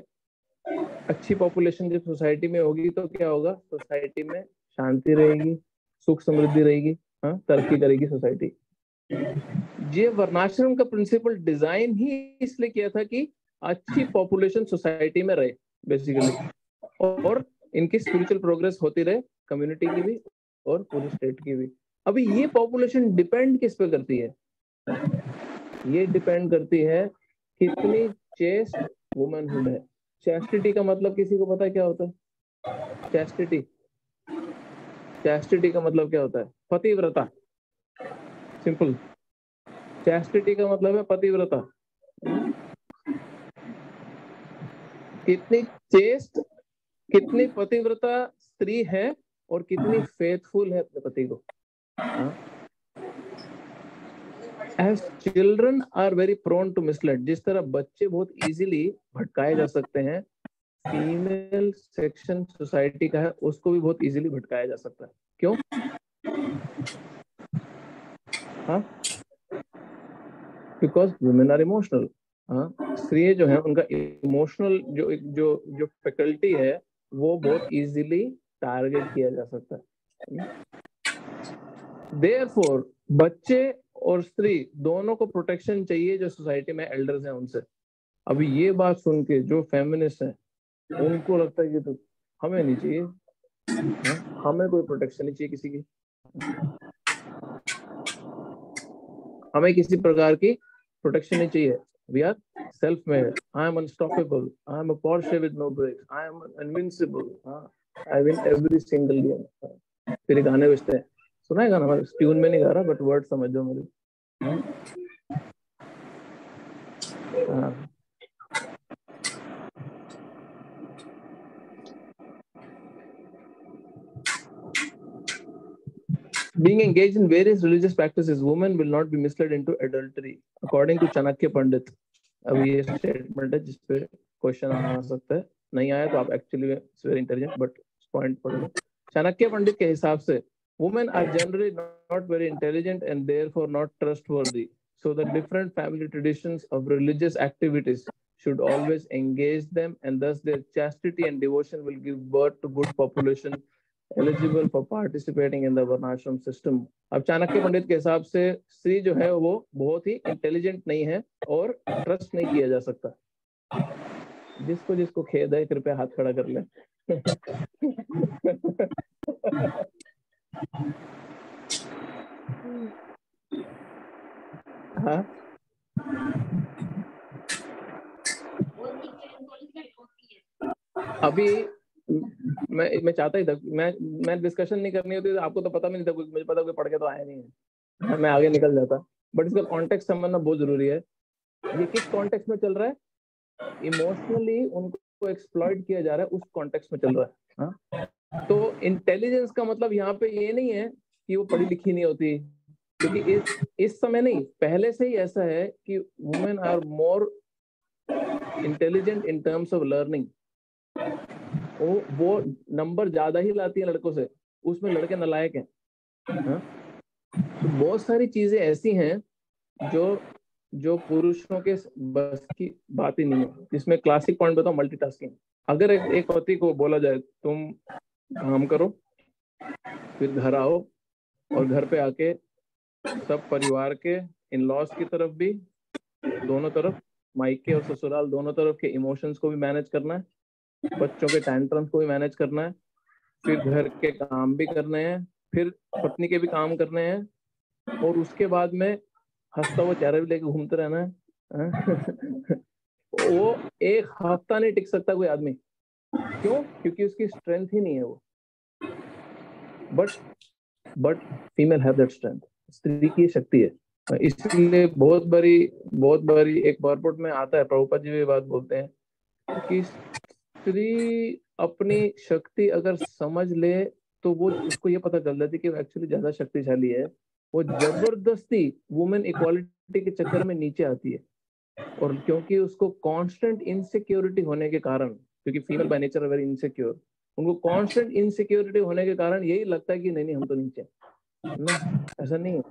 अच्छी population जब society में होगी तो क्या होगा? सोसाइटी में शांति रहेगी, सुख समृद्धि रहेगी, हाँ, तरक्की करेगी सोसाइटी। ये वर्णाश्रम का प्रिंसिपल डिजाइन ही इसलिए किया था कि अच्छी पॉपुलेशन सोसाइटी में रहे बेसिकली, और इनकी स्पिरिचुअल प्रोग्रेस होती रहे, कम्युनिटी की भी और पूरी स्टेट की भी। अभी ये पॉपुलेशन डिपेंड किस पे करती है? ये डिपेंड करती है कितनी चेस्ट वुमनहुड है। चैस्टिटी का मतलब किसी को पता है क्या होता है? चैस्टिटी, चैस्टिटी का मतलब क्या होता है? पतिव्रता। सिंपल, चैस्टिटी का मतलब है पतिव्रता। कितनी चेस्ट, कितनी पतिव्रता स्त्री है और कितनी फेथफुल है अपने पति को। As children are very prone to mislead, जिस तरह बच्चे बहुत इजीली भटकाए जा सकते हैं, फीमेल सेक्शन सोसाइटी का है उसको भी बहुत इजीली भटकाया जा सकता है। क्यों? हाँ, बिकॉज वुमेन आर इमोशनल। हाँ, स्त्री जो है उनका इमोशनल जो जो जो फैकल्टी है वो बहुत इजीली टारगेट किया जा सकता है। देयरफॉर बच्चे और स्त्री दोनों को प्रोटेक्शन चाहिए जो सोसाइटी में एल्डर्स हैं उनसे। अभी ये बात सुन के जो फेमिनिस्ट हैं उनको लगता है कि तो हमें नहीं चाहिए, हमें कोई प्रोटेक्शन नहीं चाहिए किसी की, हमें किसी प्रकार की प्रोटेक्शन नहीं चाहिए। We are self made, I am unstoppable, I am a Porsche with no brakes, I am invincible, I win every single game. फिर गाने बजते हैं, सुना है गाना? ट्यून में नहीं गा रहा बट वर्ड समझो मेरे। Being engaged in various religious practices, women will not be misled into adultery, according to Chanakya Pandit. अब ये स्टेटमेंट है जिसपे क्वेश्चन आ सकता है, नहीं आया तो आप actually very intelligent but point पढ़ लो। चाणक्य पंडित के हिसाब से women are generally not very intelligent and therefore not trustworthy, so the different family traditions of religious activities should always engage them, and thus their chastity and devotion will give birth to good population eligible for participating in the varnashram system. अब चाणक्य पंडित के हिसाब से स्त्री जो है वो बहुत ही intelligent नहीं है और ट्रस्ट नहीं किया जा सकता। जिसको जिसको खेद है कृपया हाथ खड़ा कर ले। हाँ, अभी मैं चाहता ही था, मैं डिस्कशन नहीं करनी होती, आपको तो पता भी नहीं था, मुझे पता कोई पढ़ के तो आया नहीं है, मैं आगे निकल जाता, बट इसका कॉन्टेक्स्ट समझना बहुत जरूरी है। ये किस कॉन्टेक्स्ट में चल रहा है? इमोशनली उनको एक्सप्लॉइट किया जा रहा है, उस कॉन्टेक्स्ट में चल रहा है। हाँ? तो इंटेलिजेंस का मतलब यहाँ पे ये नहीं है कि वो पढ़ी लिखी नहीं होती, क्योंकि इस समय नहीं, पहले से ही ऐसा है कि women are more intelligent in terms of learning. वो नंबर ज्यादा ही लाती है लड़कों से, उसमें लड़के नालायक हैं। हाँ? तो बहुत सारी चीजें ऐसी हैं जो पुरुषों के बस की बात ही नहीं है। इसमें क्लासिक पॉइंट बताओ, मल्टीटास्किंग। अगर एक पति को बोला जाए तुम काम करो फिर घर आओ, और घर पे आके सब परिवार के इन लॉज की तरफ भी, दोनों तरफ मायके और ससुराल दोनों तरफ के इमोशंस को भी मैनेज करना है, बच्चों के टैंट्रम्स को भी मैनेज करना है, फिर घर के काम भी करने हैं, फिर पत्नी के भी काम करने हैं, और उसके बाद में हंसता हुआ चेहरा भी लेके घूमते रहना है। वो एक हफ्ता नहीं टिक सकता कोई आदमी। क्यों? क्योंकि उसकी स्ट्रेंथ ही नहीं है वो। But female have that strength, स्त्री की शक्ति है। इसलिए बहुत बारी एक पॉइंट में आता है, प्रभुपाद जी भी बात बोलते हैं कि स्त्री अपनी शक्ति अगर समझ ले तो वो उसको ये पता चल जाती है कि वो एक्चुअली ज्यादा शक्तिशाली है। वो जबरदस्ती वुमेन इक्वालिटी के चक्कर में नीचे आती है, और क्योंकि उसको कांस्टेंट इनसिक्योरिटी होने के कारण, क्योंकि female by nature very insecure, उनको कांस्टेंट इनसिक्योरिटी होने के कारण यही लगता है कि नहीं हम तो नीचे। नहीं, ऐसा नहीं है।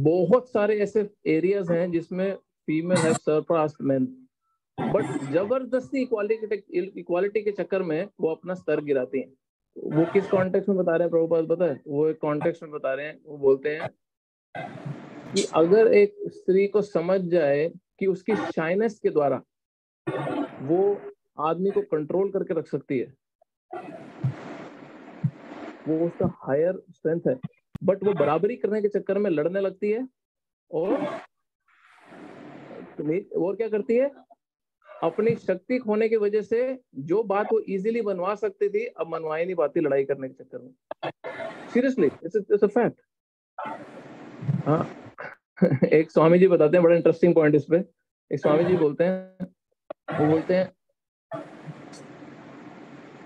बहुत सारे ऐसे एरियाज हैं जिसमें female have surpassed main, but जबरदस्ती इक्वालिटी के चक्कर में वो अपना स्तर गिराती हैं। वो किस कॉन्टेक्स्ट में बता रहे हैं प्रभुपाद पता है? वो एक कॉन्टेक्स्ट में बता रहे हैं, वो बोलते हैं कि अगर एक स्त्री को समझ जाए कि उसकी शाइनेस के द्वारा वो आदमी को कंट्रोल करके रख सकती है, वो उसका हायर स्ट्रेंथ है, बट वो बराबरी करने के चक्कर में लड़ने लगती है और क्या करती है, अपनी शक्ति खोने की वजह से जो बात वो इजीली बनवा सकती थी अब मनवा ही नहीं पाती लड़ाई करने के चक्कर में। Seriously, it's a fact. हाँ, एक स्वामी जी बताते हैं, बड़ा इंटरेस्टिंग पॉइंट इस पे। एक स्वामी जी बोलते हैं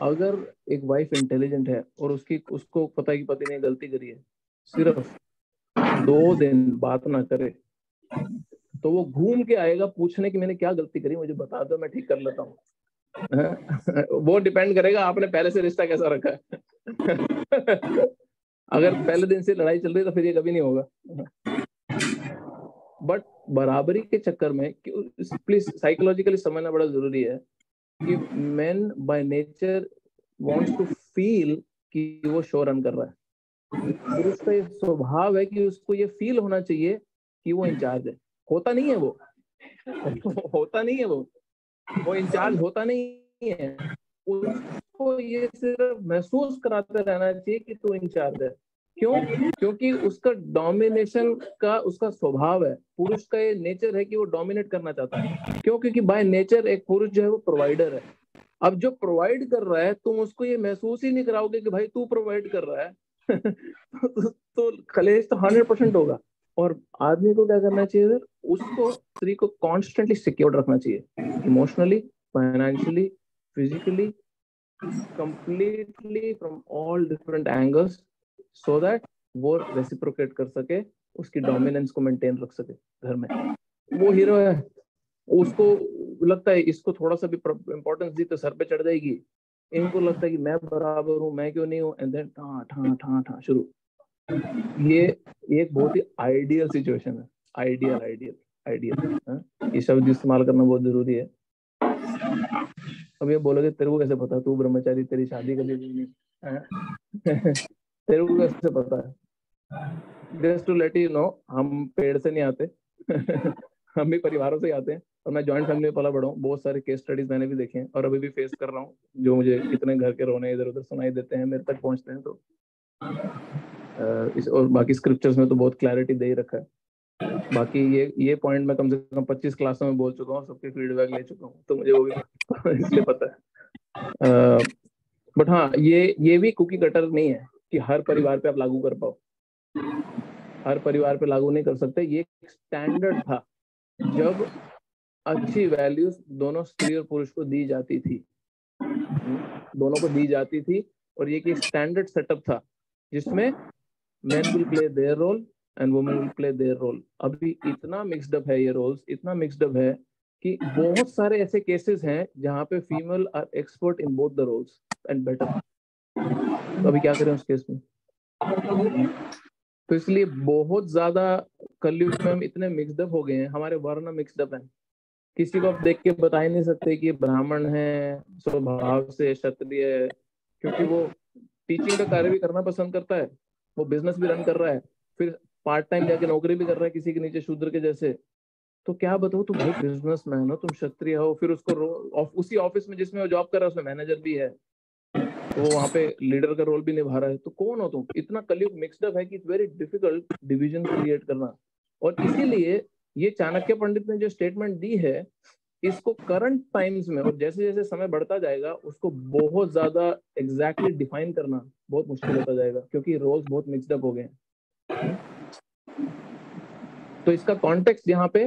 अगर एक वाइफ इंटेलिजेंट है और उसको पता है कि पति ने गलती करी है, सिर्फ 2 दिन बात ना करे तो वो घूम के आएगा पूछने की मैंने क्या गलती करी, मुझे बता दो, मैं ठीक कर लेता हूँ। वो डिपेंड करेगा आपने पहले से रिश्ता कैसा रखा है। अगर पहले दिन से लड़ाई चल रही है तो फिर ये कभी नहीं होगा। बट बराबरी के चक्कर में, प्लीज साइकोलॉजिकली समझना बड़ा जरूरी है कि men by nature wants to feel कि वो शो रन कर रहा है। पुरुष का ये स्वभाव है कि उसको ये फील होना चाहिए कि वो इंचार्ज है। होता नहीं है वो होता नहीं है वो इंचार्ज होता नहीं है। उसको ये सिर्फ महसूस कराते रहना चाहिए कि तू इंचार्ज है। क्यों? क्योंकि उसका डोमिनेशन का उसका स्वभाव है। पुरुष का ये नेचर है कि वो डोमिनेट करना चाहता है। क्यों? क्योंकि बाय नेचर एक पुरुष जो है वो प्रोवाइडर है। अब जो प्रोवाइड कर रहा है तुम उसको ये महसूस ही नहीं कराओगे कि भाई तू प्रोवाइड कर रहा है तो कलेश तो 100% होगा। और आदमी को क्या करना चाहिए? उसको, स्त्री को कॉन्स्टेंटली सिक्योर रखना चाहिए, emotionally, financially, physically, completely from all different angles, so that वो रेसिप्रोकेट कर सके, उसकी डोमिनेंस को मेंटेन रख सके घर में। वो हीरो है, उसको लगता है इसको थोड़ा सा भी इंपॉर्टेंस दी तो सर पे चढ़ जाएगी, इनको लगता है कि मैं बराबर हूँ, मैं क्यों नहीं हूँ, एंड देन ठा ठा ठा ठा शुरू। ये एक बहुत ही आइडियल सिचुएशन है। आइडियल ये शब्द इस्तेमाल करना बहुत जरूरी है। अब ये बोलोगे तेरे को कैसे पता, तू ब्रह्मचारी, तेरी शादी कभी नहीं तेरे को कैसे पता है? Just to let you know, हम पेड़ से नहीं आते हम भी परिवारों से आते हैं, और मैं जॉइंट फैमिली में पला बड़ा हूँ। बहुत सारे केस स्टडीज मैंने भी देखे हैं और अभी भी फेस कर रहा हूँ, जो मुझे इतने घर के रोने इधर उधर सुनाई देते हैं, मेरे तक पहुंचते हैं। तो और बाकी स्क्रिप्चर्स में तो बहुत क्लैरिटी दे ही रखा है। बाकी ये पॉइंट मैं कम से कम 25 क्लासों में बोल चुका हूँ, सबके फीडबैक ले चुका हूँ, तो मुझे वो भी इसलिए पता है। बट हाँ, ये भी कुकी कटर नहीं है कि हर परिवार पे आप लागू कर पाओ। हर परिवार पे लागू नहीं कर सकते। ये एक स्टैंडर्ड था जब अच्छी वैल्यूज दोनों स्त्री और पुरुष को दी जाती थी, दोनों को दी जाती थी, और ये एक स्टैंडर्ड सेटअप था जिसमें men will play their role and women will play their role. अभी इतना मिक्स्ड अप है ये रोल्स, इतना मिक्स्ड अप है कि बहुत सारे ऐसे केसेस हैं जहां पे female are expert in both the roles and better. तो अभी क्या करें उस केस में? तो इसलिए बहुत ज्यादा कलयुग में हम इतने मिक्स्ड अप हो गए हैं, हमारे वर्ण मिक्स्ड अप हैं। किसी को आप देख के बता ही नहीं सकते कि ब्राह्मण है, स्वभाव से क्षत्रिय है, क्योंकि वो टीचिंग का कार्य भी करना पसंद करता है, वो बिजनेस भी रन कर रहा है, फिर पार्ट टाइम जाके नौकरी भी कर रहा है किसी के नीचे शूद्र के जैसे। तो क्या बताओ, तुम भाई बिजनेसमैन हो, तुम क्षत्रिय हो, फिर उसको उसी ऑफिस में जिसमें वो जॉब कर रहा है उसमें मैनेजर भी है, तो वहां पे लीडर का रोल भी निभा रहा है। तो कौन हो तुम? इतना कलयुग मिक्स्ड अप है कि it's very difficult division create करना। और इसीलिए ये चाणक्य पंडित ने जो स्टेटमेंट दी है, इसको करंट टाइम्स में और जैसे जैसे समय बढ़ता जाएगा उसको बहुत ज्यादा एग्जैक्टली डिफाइन करना बहुत मुश्किल होता जाएगा, क्योंकि रोल्स बहुत मिक्स्ड अप हो गए हैं। तो इसका कॉन्टेक्स्ट यहाँ पे,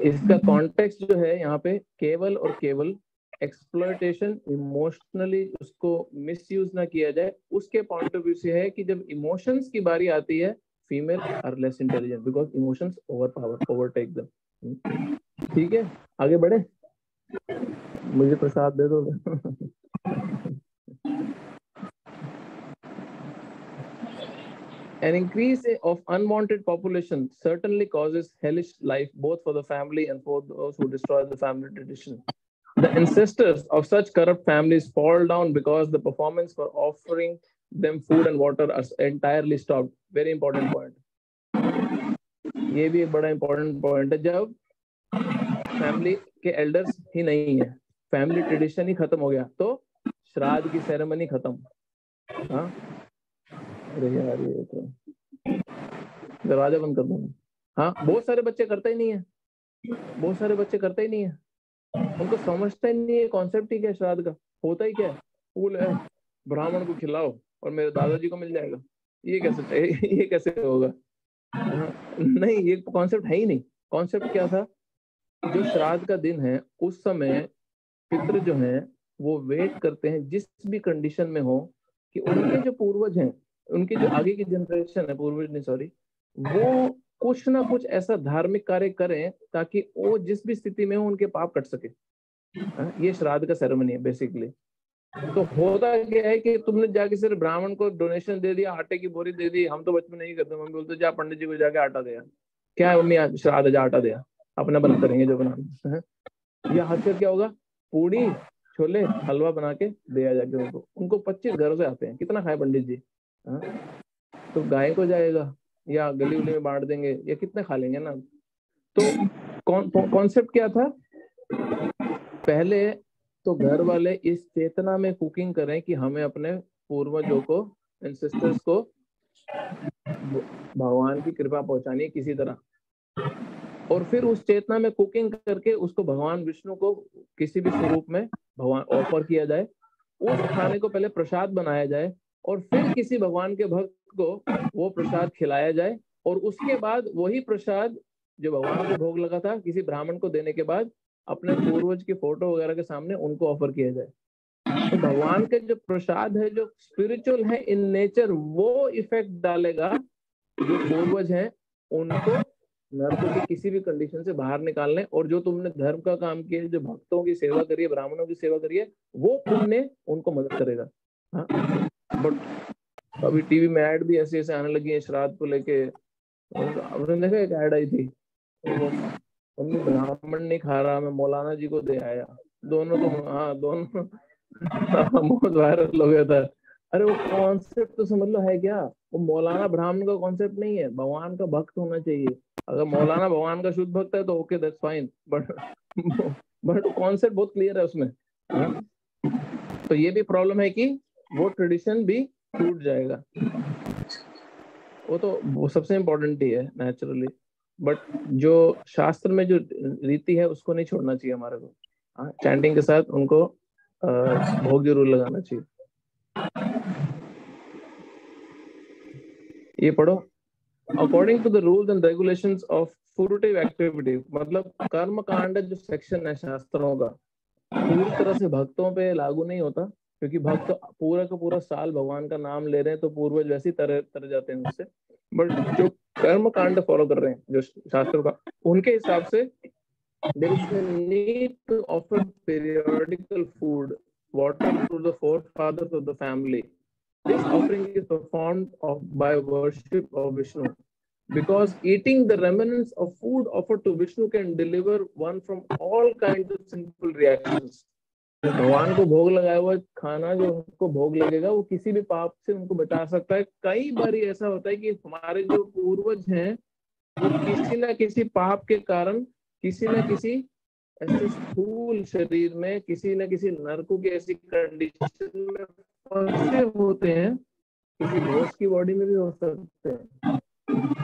इसका कॉन्टेक्स्ट जो है यहाँ पे केवल और केवल एक्सप्लॉयटेशन, इमोशनली उसको मिसयूज ना किया जाए, उसके पॉइंट ऑफ व्यू से है कि जब इमोशंस की बारी आती है, female are less intelligent because emotions overtake them. ठीक है, आगे बढ़े, मुझे प्रसाद दे दो। An increase of unwanted population certainly causes hellish life both for the family and for those who destroy the family tradition. The ancestors of such corrupt families fall down because the performance for offering them food and water are entirely stopped. Very important point. ये भी एक बड़ा important point है। जब family के elders ही नहीं है, family tradition ही खत्म हो गया, तो श्राद्ध की सेरेमनी खत्म। हाँ, अरे यार ये तो दरवाजा बंद कर दूंगा। हाँ, बहुत सारे बच्चे करते ही नहीं है, बहुत सारे बच्चे करते ही नहीं है, उनको समझता ही नहीं है कॉन्सेप्ट ही क्या श्राद्ध का, होता ही क्या है। फूल है, ब्राह्मण को खिलाओ और मेरे दादाजी को मिल जाएगा, ये कैसे ये कैसे होगा? हाँ, नहीं, ये कॉन्सेप्ट है ही नहीं। कॉन्सेप्ट क्या था? जो श्राद्ध का दिन है उस समय पितृ जो हैं वो वेट करते हैं जिस भी कंडीशन में हो कि उनके जो पूर्वज हैं, उनकी जो आगे की जनरेशन है, पूर्वज नहीं सॉरी, वो कुछ ना कुछ ऐसा धार्मिक कार्य करें ताकि वो जिस भी स्थिति में हो उनके पाप कट सके। ये श्राद्ध का सेरेमनी है बेसिकली। तो होता क्या है कि तुमने जाके सिर्फ ब्राह्मण को डोनेशन दे दिया, आटे की बोरी दे दी। हम तो बचपन नहीं करते, मम्मी बोलते जा पंडित जी को जाके आटा दिया। क्या है मम्मी, श्राद्ध जा आटा दिया, अपना बना करेंगे जो बनाना है। या हाथ क्या होगा, पूड़ी छोले हलवा बना के दिया जाके उनको। उनको 25 घरों से आते हैं, कितना खाए पंडित जी? तो गाय को जाएगा या गली उली में बांट देंगे, या कितने खा लेंगे ना। तो कॉन्सेप्ट क्या था? पहले तो घर वाले इस चेतना में कुकिंग करें कि हमें अपने पूर्वजों को, एंसेस्टर्स को भगवान की कृपा पहुंचानी है किसी तरह, और फिर उस चेतना में कुकिंग करके उसको भगवान विष्णु को किसी भी स्वरूप में भगवान ऑफर किया जाए। उस खाने को पहले प्रसाद बनाया जाए और फिर किसी भगवान के भक्त को वो प्रसाद खिलाया जाए, और उसके बाद वही प्रसाद जो भगवान को भोग लगा था किसी ब्राह्मण को देने के बाद अपने पूर्वज की फोटो वगैरह के सामने उनको ऑफर किया जाए। तो भगवान के जो प्रसाद है, जो स्पिरिचुअल है इन नेचर, वो इफेक्ट डालेगा जो पूर्वज हैं उनको नरक की किसी भी कंडीशन से बाहर निकालने। और जो तुमने धर्म का काम किया, जो भक्तों की सेवा करी है, ब्राह्मणों की सेवा करी है, वो पुण्य उनको मदद करेगा। हाँ, बट अभी टीवी में ऐड भी ऐसे ऐसे आने लगी है श्राद्ध को लेके। आपने देखा एक ऐड आई थी, मम्मी ब्राह्मण नहीं खा रहा, मैं मौलाना जी को दे आया। दोनों तो हाँ, दोनों बहुत वायरल हो गया था। अरे वो कॉन्सेप्ट तो समझ लो है क्या, वो मौलाना ब्राह्मण का कॉन्सेप्ट नहीं है, भगवान का भक्त होना चाहिए। अगर मौलाना भगवान का शुद्ध भक्त है तो okay, that's fine, but concept बहुत क्लियर है उसमें। तो ये भी प्रॉब्लम है कि वो ट्रेडिशन भी टूट जाएगा। वो सबसे इम्पोर्टेंट ही है नेचुरली, बट जो शास्त्र में जो रीति है उसको नहीं छोड़ना चाहिए हमारे को। चैंटिंग के साथ उनको भोग जरूर लगाना चाहिए। ये पढ़ो, according to the rules and regulations of fruitive activity, मतलब कर्म कांड जो सेक्शन है शास्त्रों का, पूरी तरह से भक्तों पे लागू नहीं होता, क्योंकि भक्त पूरा का पूरा साल भगवान का नाम ले रहे हैं तो पूर्वज वैसे ही तर जाते हैं उससे। बट जो कर्म कांड फॉलो कर रहे हैं जो शास्त्रों का, उनके हिसाब से there is a need to offer periodical food, water to the forefathers of the family. This offering is performed by worship of Vishnu, because eating the remnants of food offered to Vishnu can deliver one from all kinds of sinful reactions. भगवान को भोग लगाया हुआ खाना जो उनको भोग लगेगा वो किसी भी पाप से उनको बचा सकता है। कई बार ऐसा होता है कि हमारे जो पूर्वज हैं वो किसी न किसी पाप के कारण किसी न किसी ऐसे स्थूल शरीर में, किसी न किसी नरकों की ऐसी कंडीशन में फंसे होते हैं, किसी घोष की बॉडी में भी हो सकते हैं।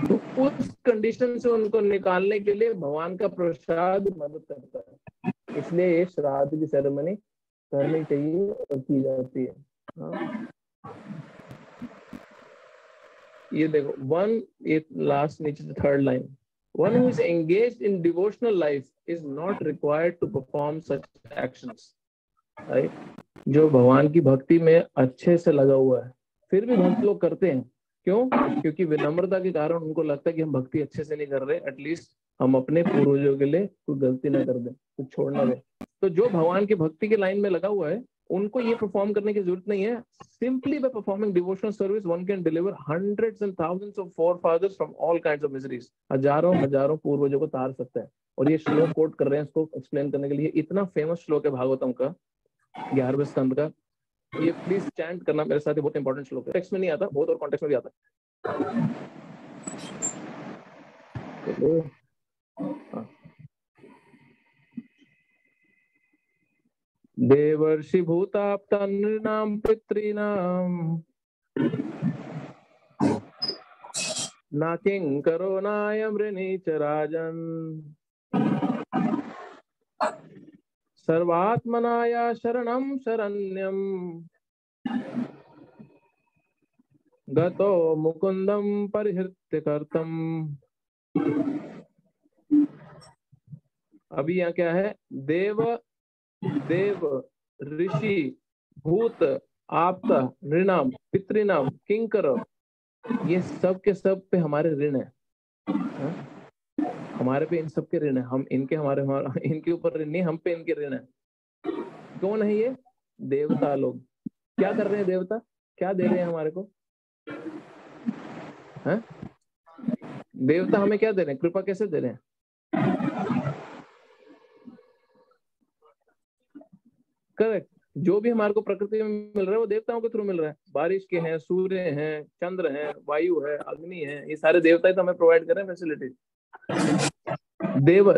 तो उस कंडीशन से उनको निकालने के लिए भगवान का प्रसाद मदद करता है, इसलिए ये श्राद्ध की सेरेमनी करनी चाहिए और की जाती है। हाँ, ये देखो, वन, ये लास्ट नीचे third line, one who is engaged in devotional life is not required to perform such actions, right? जो भगवान की भक्ति में अच्छे से लगा हुआ है, फिर भी भक्त लोग करते हैं, क्यों? क्योंकि विनम्रता के कारण उनको लगता है कि हम भक्ति अच्छे से नहीं कर रहे, एटलीस्ट हम अपने पूर्वजों के लिए कोई गलती ना कर दें, कुछ छोड़ ना दें। तो जो भगवान की भक्ति के लाइन में लगा हुआ है उनको ये परफॉर्म करने की जरूरत नहीं है। Simply by performing devotional service, one can deliver hundreds and thousands of forefathers from all kinds of miseries. हजारों पूर्वजों को तार सकता है। और ये श्लोक कोट कर रहे हैं इसको एक्सप्लेन करने के लिए। इतना फेमस श्लोक है भागवतम का 11वें स्कंद का, ये प्लीज चैंट करना मेरे साथ, बहुत इंपॉर्टेंट श्लोक है, टेक्स्ट में नहीं आता, बहुत और कॉन्टेक्स्ट में भी आता है। देवर्षि भूताप्ता नृणां पितॄणां न किंकरो नायं ऋणी च राजन् सर्वात्मनाया शरणं शरण्यं गतो मुकुंदं परिहृत्य कर्तम्। अभी यहाँ क्या है? देव ऋषि भूत आप्ता नृणाम पितृणाम किंकर, ये सब के सब पे हमारे ऋण है, हमारे पे इन सब के ऋण है। हम इनके इनके ऊपर ऋण नहीं, हम पे इनके ऋण है। कौन है ये? देवता लोग। क्या कर रहे हैं देवता? क्या दे रहे हैं हमारे को? है? देवता हमें क्या दे रहे हैं? कृपा कैसे दे रहे हैं? करेक्ट। जो भी हमारे को प्रकृति में मिल रहा है वो देवताओं के थ्रू मिल रहा है। बारिश के हैं, सूर्य हैं, चंद्र हैं, वायु है, अग्नि है, ये सारे देवता ही तो हमें प्रोवाइड कर रहे हैं फैसिलिटी। देव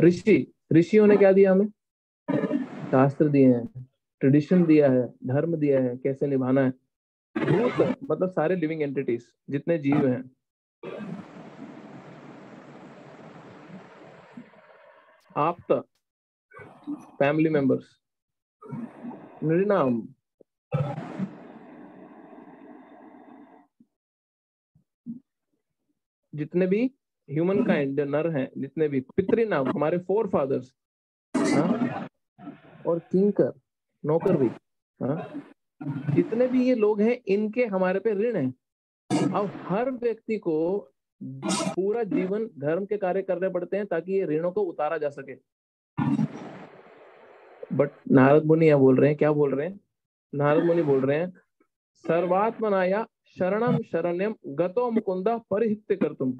ऋषियों ने क्या दिया हमें? शास्त्र दिए हैं, ट्रेडिशन दिया है, धर्म दिया है, कैसे निभाना है। भूत मतलब सारे लिविंग एंटिटीज, जितने जीव हैं। आप्त फैमिली मेंबर्स। नृणाम जितने भी ह्यूमन काइंड, नर हैं जितने भी। पितृनाम हमारे फोर फादर्स। और किंकर नौकर भी। जितने भी ये लोग हैं इनके हमारे पे ऋण है। अब हर व्यक्ति को पूरा जीवन धर्म के कार्य करने पड़ते हैं ताकि ये ऋणों को उतारा जा सके। बट नारद मुनि यहाँ बोल रहे हैं, क्या बोल रहे हैं? नारद मुनि बोल रहे हैं सर्वात्मनाया शरणम शरण्यम गतो मुकुंदा परिहित्य कर्तुम।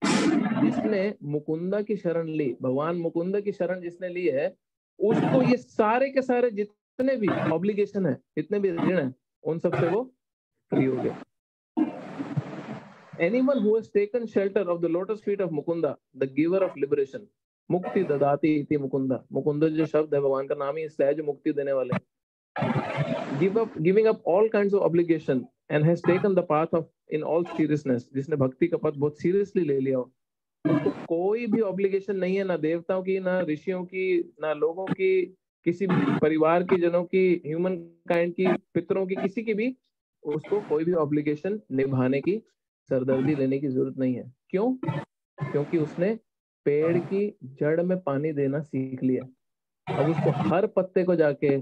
जिसने मुकुंदा की शरण ली, भगवान मुकुंदा की शरण जिसने ली है, उसको ये सारे के सारे जितने भी ऑब्लिगेशन है, जितने भी ऋण है, उन सब से वो फ्री हो गया। Anyone who has taken shelter of the lotus feet of Mukunda, the giver of liberation, मुक्ति ददाति इति मुकुंदा। मुकुंदा जो शब्द है भगवान का नाम ही इसलिए है जो मुक्ति देने वाले। Giving up all kinds of obligation and has taken the path of in all seriousness, जिसने भक्ति का पथ बहुत सीरियसली ले लिया हो, उसको कोई भी ऑब्लिगेशन नहीं है, ना देवताओं की, ना ऋषियों की, ना लोगों की, किसी भी परिवार की जनों की, ह्यूमन काइंड की, पितरों की, किसी की भी उसको कोई भी ऑब्लिगेशन निभाने की, सरदर्दी लेने की जरूरत नहीं है। क्यों? क्योंकि उसने पेड़ की जड़ में पानी देना सीख लिया। अब उसको हर पत्ते को जाके,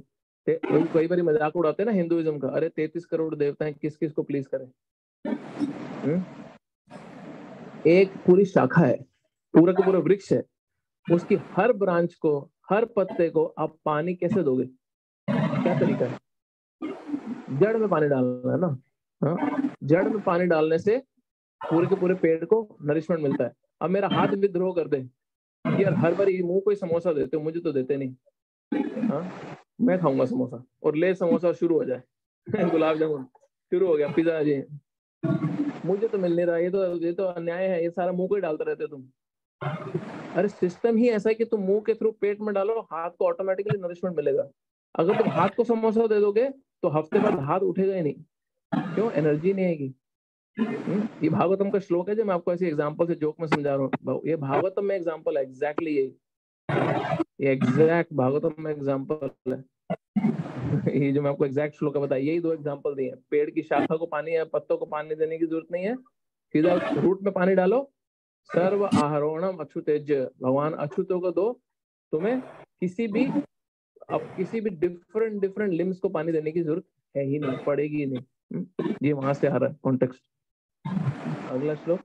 कई बार मजाक उड़ाते हैं ना हिंदुइज्म का, अरे 33 करोड़ देवता हैं, किस किस को प्लीज करें। एक पूरी शाखा है, पूरा का पूरा वृक्ष है, उसकी हर ब्रांच को, हर पत्ते को आप पानी कैसे दोगे? क्या तरीका है? जड़ में पानी डालना है ना। जड़ में पानी डालने से पूरे के पूरे पेड़ को नरिशमेंट मिलता है। अब मेरा हाथ विद्रोह कर दे, यार हर बार मुंह कोई समोसा देते हो, मुझे तो देते नहीं, मैं खाऊंगा समोसा, और ले समोसा शुरू हो जाए गुलाब जामुन शुरू हो गया, पिज्जा जी, मुझे तो मिल नहीं रहा, ये तो अन्याय है, ये सारा मुंह को ही डालते रहते तुम। अरे सिस्टम ही ऐसा है कि तुम मुंह के थ्रू पेट में डालो, हाथ को ऑटोमेटिकली नरिशमेंट मिलेगा। अगर तुम हाथ को समोसा दे दोगे तो हफ्ते बाद हाथ उठेगा ही नहीं। क्यों? एनर्जी नहीं आएगी। ये भागवतम का श्लोक है जो मैं आपको ऐसे एग्जांपल से जोक में समझा रहा हूँ। ये भागवतम में एग्जांपल है, एग्जैक्टली ये एग्जैक्ट भागवतम में एग्जांपल है। ये जो मैं आपको एग्जैक्ट श्लोक बताया, यही दो एग्जांपल दिए। पेड़ की शाखा को पानी या पत्तों को पानी देने की जरूरत नहीं है, सीधा रूट में पानी डालो। सर्व आहारोणम अछुतेज, भगवान अछूतों को दो। तुम्हें किसी भी डिफरेंट लिम्स को पानी देने की जरूरत है ही नहीं, पड़ेगी ही नहीं। ये वहां से आ रहा है कॉन्टेक्स्ट। अगला श्लोक।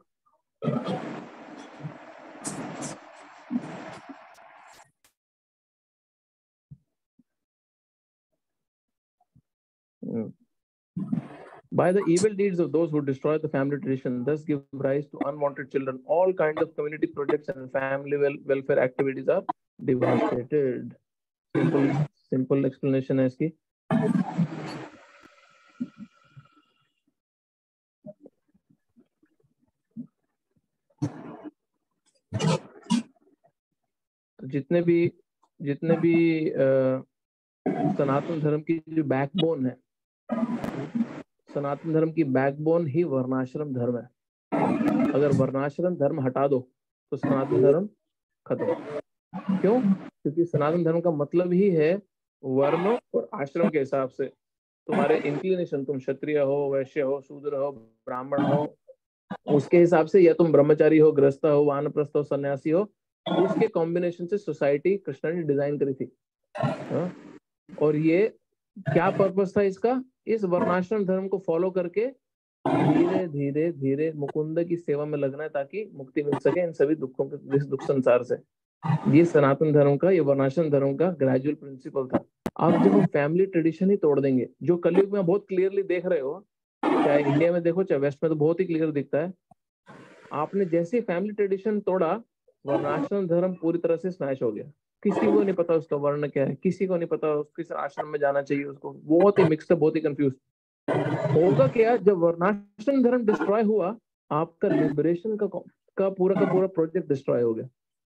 By the evil deeds of those who destroy the family tradition, thus give rise to unwanted children, all kinds of community projects and family welfare activities are devastated. Simple explanation है इसकी। जितने भी सनातन धर्म की जो backbone है, सनातन धर्म की बैकबोन ही वर्णाश्रम धर्म है। अगर वर्णाश्रम धर्म हटा दो तो सनातन धर्म खत्म। क्यों? क्योंकि सनातन धर्म का मतलब ही है वर्णों और आश्रम के हिसाब से तुम्हारे इंक्लिनेशन, तुम क्षत्रिय हो, वैश्य हो, शूद्र हो, ब्राह्मण हो, उसके हिसाब से, या तुम ब्रह्मचारी हो, गृहस्थ हो, वानप्रस्थ हो, सन्यासी हो, उसके कॉम्बिनेशन से सोसाइटी कृष्ण ने डिजाइन करी थी। और ये क्या पर्पस था इसका? इस वर्णाश्रम धर्म को फॉलो करके धीरे धीरे धीरे मुकुंद की सेवा में लगना है, ताकि मुक्ति मिल सके इन सभी दुखों के, इस दुख संसार से। ये सनातन धर्म का, ये वर्णाश्रम धर्म का ग्रेजुअल प्रिंसिपल था। अब जब हम फैमिली ट्रेडिशन ही तोड़ देंगे, जो कलयुग में बहुत क्लियरली देख रहे हो, चाहे इंडिया में देखो चाहे वेस्ट में, तो बहुत ही क्लियर दिखता है। आपने जैसे फैमिली ट्रेडिशन तोड़ा, वर्णाश्रम धर्म पूरी तरह से स्मैश हो गया। किसी को नहीं पता उसका वर्ण क्या है, किसी को नहीं पता किस आश्रम में जाना चाहिए उसको, बहुत ही मिक्स्ड, बहुत ही कंफ्यूज। होगा क्या? जब वर्णाश्रम धर्म डिस्ट्रॉय हुआ, आपका लिबरेशन का पूरा प्रोजेक्ट डिस्ट्रॉय हो गया।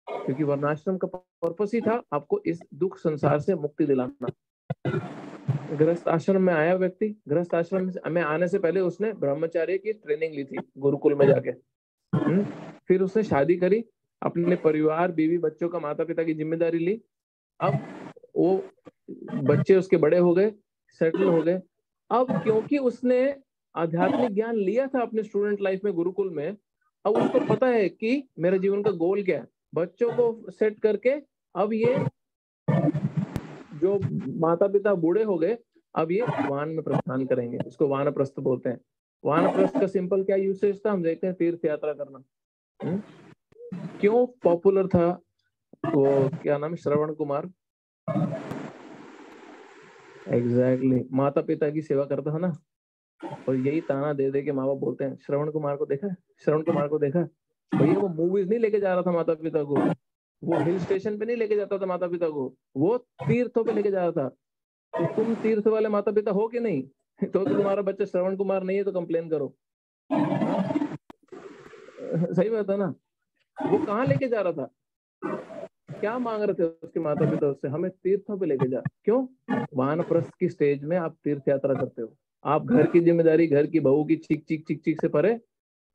क्योंकि वर्णाश्रम का पर्पस ही था आपको इस दुख संसार से मुक्ति दिलाना। गृहस्थ आश्रम में आया व्यक्ति, गृहस्थ आश्रम में आने से पहले उसने ब्रह्मचार्य की ट्रेनिंग ली थी गुरुकुल में जाके। फिर उसने शादी करी, अपने परिवार, बीवी, बच्चों का, माता पिता की जिम्मेदारी ली। अब वो बच्चे उसके बड़े हो गए, सेटल हो गए। अब क्योंकि उसने आध्यात्मिक ज्ञान लिया था अपने स्टूडेंट लाइफ में गुरुकुल में, अब उसको पता है कि मेरे जीवन का गोल क्या है। बच्चों को सेट करके अब ये जो माता पिता बूढ़े हो गए, अब ये वान में प्रस्थान करेंगे। इसको वानप्रस्थ बोलते हैं। वानप्रस्थ का सिंपल क्या यूसेज था, हम देखते हैं, तीर्थ यात्रा करना। क्यों पॉपुलर था वो, क्या नाम है, श्रवण कुमार? एग्जैक्टली, माता पिता की सेवा करता है ना, और यही ताना दे दे के माँ बाप बोलते हैं, श्रवण कुमार को देखा है, श्रवण कुमार को देखा है। भैया वो मूवीज नहीं लेके जा रहा था माता पिता को, वो हिल स्टेशन पे नहीं लेके जाता था माता पिता को, वो तीर्थों पे लेके जा रहा था। तो तुम तीर्थ वाले माता पिता हो कि नहीं? तो तुम्हारा बच्चा श्रवण कुमार नहीं है तो कंप्लेन करो। सही बात है ना? वो कहाँ लेके जा रहा था? क्या मांग रहे थे उसके माता पिता उससे? हमें तीर्थों पे लेके जा। क्यों? वानप्रस्थ की स्टेज में आप तीर्थ यात्रा करते हो, आप घर की जिम्मेदारी, घर की बहू की चीख चीख चीख चीख से परे,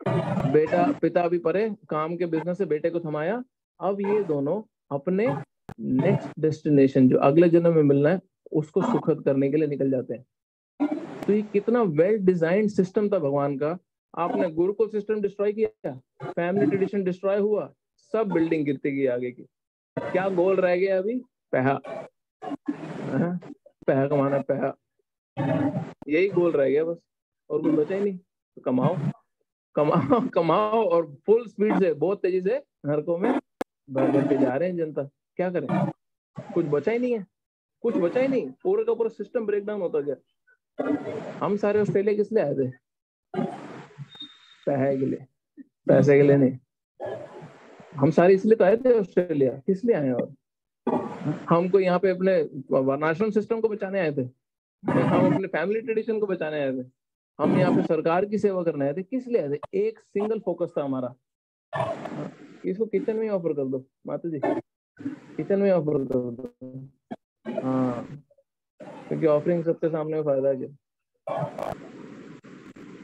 बेटा पिता भी परे, काम के बिजनेस से बेटे को थमाया। अब ये दोनों अपने नेक्स्ट डेस्टिनेशन, जो अगले जन्म में मिलना है, उसको सुखद करने के लिए निकल जाते हैं। तो ये कितना वेल डिजाइन सिस्टम था भगवान का। आपने गुरुकुल सिस्टम डिस्ट्रॉय किया, फैमिली ट्रेडिशन डिस्ट्रॉय हुआ, सब बिल्डिंग गिरती गई आगे की। क्या गोल रह गया अभी? पैसा, पैसा कमाना, पैसा, यही गोल रह गया बस, और कुछ बचा ही नहीं। तो कमाओ कमाओ कमाओ, और फुल स्पीड से, बहुत तेजी से नरकों में भर भर के जा रहे हैं जनता। क्या करें? कुछ बचा ही नहीं है, कुछ बचा ही नहीं, पूरे का पूरा सिस्टम ब्रेक डाउन होता गया। हम सारे ऑस्ट्रेलिया किस लिए आए थे? पैसे के लिए, पैसे के लिए नहीं। हम सारे इसलिए तो आए थे ऑस्ट्रेलिया, किस लिए आए? और हमको यहाँ पे अपने वर्णाश्रम सिस्टम को बचाने आए थे, हम अपने फैमिली ट्रेडिशन को बचाने आए थे, हम यहाँ पे सरकार की सेवा करने आए थे। किस लिए आए थे? एक सिंगल फोकस था हमारा, इसको किचन में ऑफर कर दो माता जी, किचन में ऑफर कर दो। हाँ, क्योंकि ऑफरिंग सबके सामने फायदा है।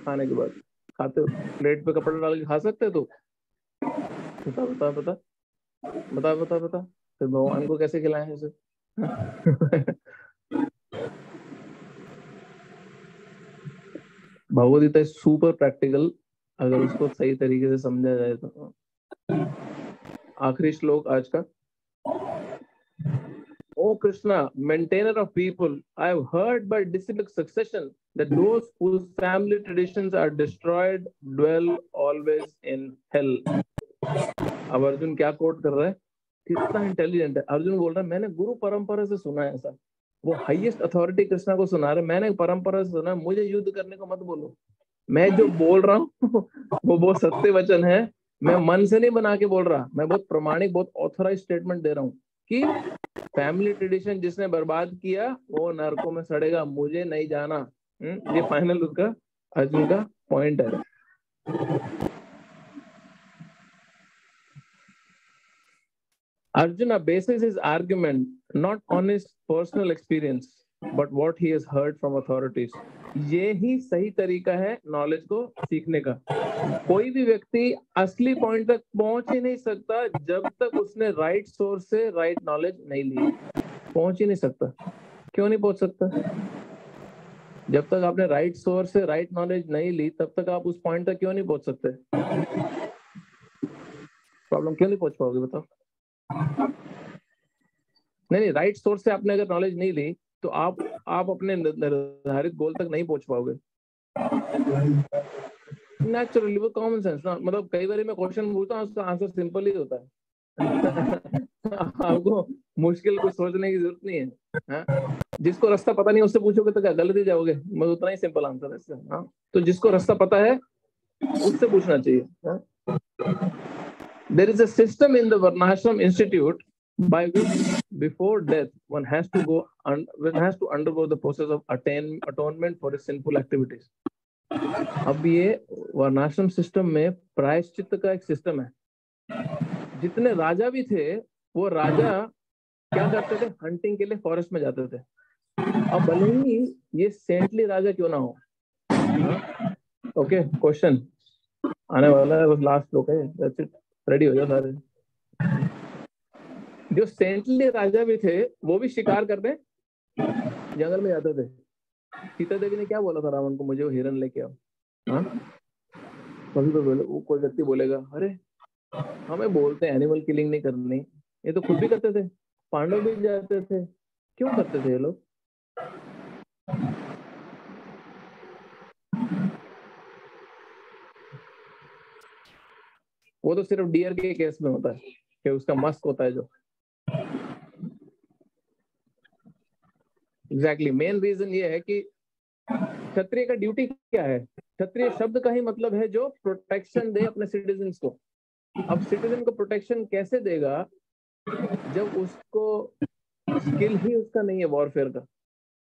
खाने के बाद खाते हो, प्लेट पे कपड़ा डाल के खा सकते हो? तो बता बता बता बता बता बता, फिर भगवान को कैसे खिलाएं इसे? भगवदगीता इज सुपर प्रैक्टिकल, अगर उसको सही तरीके से समझा जाए तो। आखिरी श्लोक आज का। O Krishna, maintainer of people, I have heard by disciplic succession that those whose family traditions are destroyed dwell always in hell. अब अर्जुन क्या कोट कर रहा है? कितना इंटेलिजेंट है अर्जुन। बोल रहा है मैंने गुरु परंपरा से सुना है ऐसा। वो हाईएस्ट अथॉरिटी कृष्णा को सुना रहे, मैंने परंपरा से सुना, मुझे युद्ध करने को मत बोलो। मैं जो बोल रहा हूँ वो बहुत सत्य वचन है, मैं मन से नहीं बना के बोल रहा, मैं बहुत प्रमाणिक, बहुत ऑथोराइज स्टेटमेंट दे रहा हूँ कि फैमिली ट्रेडिशन जिसने बर्बाद किया वो नरकों में सड़ेगा, मुझे नहीं जाना। ये फाइनल उसका, अर्जुन का पॉइंट है। Arjuna bases his argument not on his personal experience but what he has heard from authorities. ये ही सही तरीका है नॉलेज को सीखने का। कोई भी व्यक्ति असली पॉइंट तक पहुंच ही नहीं सकता जब तक उसने राइट सोर्स से राइट नॉलेज नहीं ली। पहुंच ही नहीं सकता। क्यों नहीं पहुंच सकता? जब तक आपने राइट सोर्स से राइट नॉलेज नहीं ली तब तक आप उस पॉइंट तक क्यों नहीं पहुंच सकते? प्रॉब्लम क्यों नहीं पहुंच पाओगे बताओ? नहीं, राइट सोर्स से आपने अगर नॉलेज नहीं ली तो आप अपने निर्धारित गोल तक नहीं पहुंच पाओगे। नेचुरली वो कॉमन सेंस ना, मतलब कई बार मैं क्वेश्चन पूछता हूँ उसका आंसर सिंपल ही होता है। आपको मुश्किल कुछ सोचने की जरूरत नहीं है। जिसको रास्ता पता नहीं उससे पूछोगे तो क्या गलत ही जाओगे? मतलब उतना ही सिंपल आंसर है इसका। तो जिसको रास्ता पता है उससे पूछना चाहिए। There is a system in the Varnashram Institute by which before death one has to undergo the process of atonement for his sinful activities. अब ये वर्णाश्रम सिस्टम में प्रायश्चित का एक सिस्टम है। जितने राजा भी थे वो राजा क्या करते थे? हंटिंग के लिए फॉरेस्ट में जाते थे। अब भले ही ये सेंटली राजा क्यों ना हो। ओके, क्वेश्चन आने वाला है, बस लास्ट लोग है, दैट्स इट, रेडी हो जाओ सारे। जो सेंटली राजा भी थे वो भी शिकार करने जंगल में जाते थे। सीता देवी ने क्या बोला था रावण को? मुझे वो हिरन लेके आओ। कभी वो कोई व्यक्ति बोलेगा अरे हमें बोलते हैं एनिमल किलिंग नहीं करनी, ये तो खुद भी करते थे, पांडव भी जाते थे। क्यों करते थे ये लोग? वो तो सिर्फ डियर के केस में होता है कि उसका मस्क होता है जो। एग्जैक्टली मेन रीजन ये है कि क्षत्रिय का ड्यूटी क्या है? क्षत्रिय शब्द का ही मतलब है जो प्रोटेक्शन दे अपने सिटीजन्स को। अब सिटीजन को प्रोटेक्शन कैसे देगा जब उसको स्किल ही उसका नहीं है वॉरफेयर का?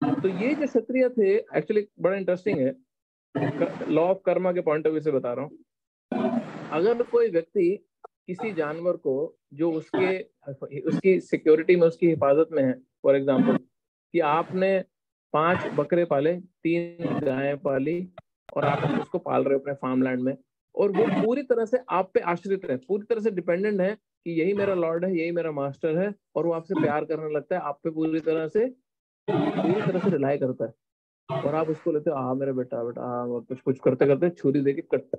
तो ये जो क्षत्रिय थे एक्चुअली बड़ा इंटरेस्टिंग है, लॉ ऑफ कर्मा के पॉइंट ऑफ व्यू से बता रहा हूँ। अगर कोई व्यक्ति किसी जानवर को जो उसकी सिक्योरिटी में, उसकी हिफाजत में है, फॉर एग्जाम्पल कि आपने 5 बकरे पाले, 3 गायें पाली और आप उसको पाल रहे हो अपने फार्मलैंड में, और वो पूरी तरह से आप पे आश्रित है, पूरी तरह से डिपेंडेंट है कि यही मेरा लॉर्ड है, यही मेरा मास्टर है, और वो आपसे प्यार करने लगता है, आप पे पूरी तरह से रिलाई करता है, और आप उसको लेते हो आ मेरा बेटा बेटा, कुछ करते करते छुरी देके कट।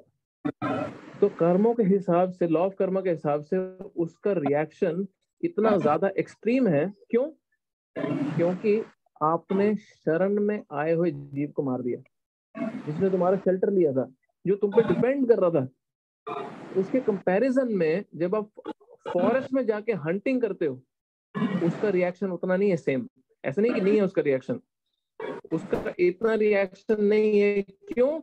तो कर्मों के हिसाब से, लॉ ऑफ कर्मा के हिसाब से उसका रिएक्शन इतना ज्यादा एक्सट्रीम है। क्यों? क्योंकि आपने शरण में आए हुए जीव को मार दिया, जिसने तुम्हारा शेल्टर लिया था, जो तुम पे डिपेंड कर रहा था। उसके कंपैरिजन में जब आप फॉरेस्ट में जाके हंटिंग करते हो उसका रिएक्शन उतना नहीं है सेम। ऐसा नहीं कि नहीं है उसका रिएक्शन, उसका इतना रिएक्शन नहीं है। क्यों?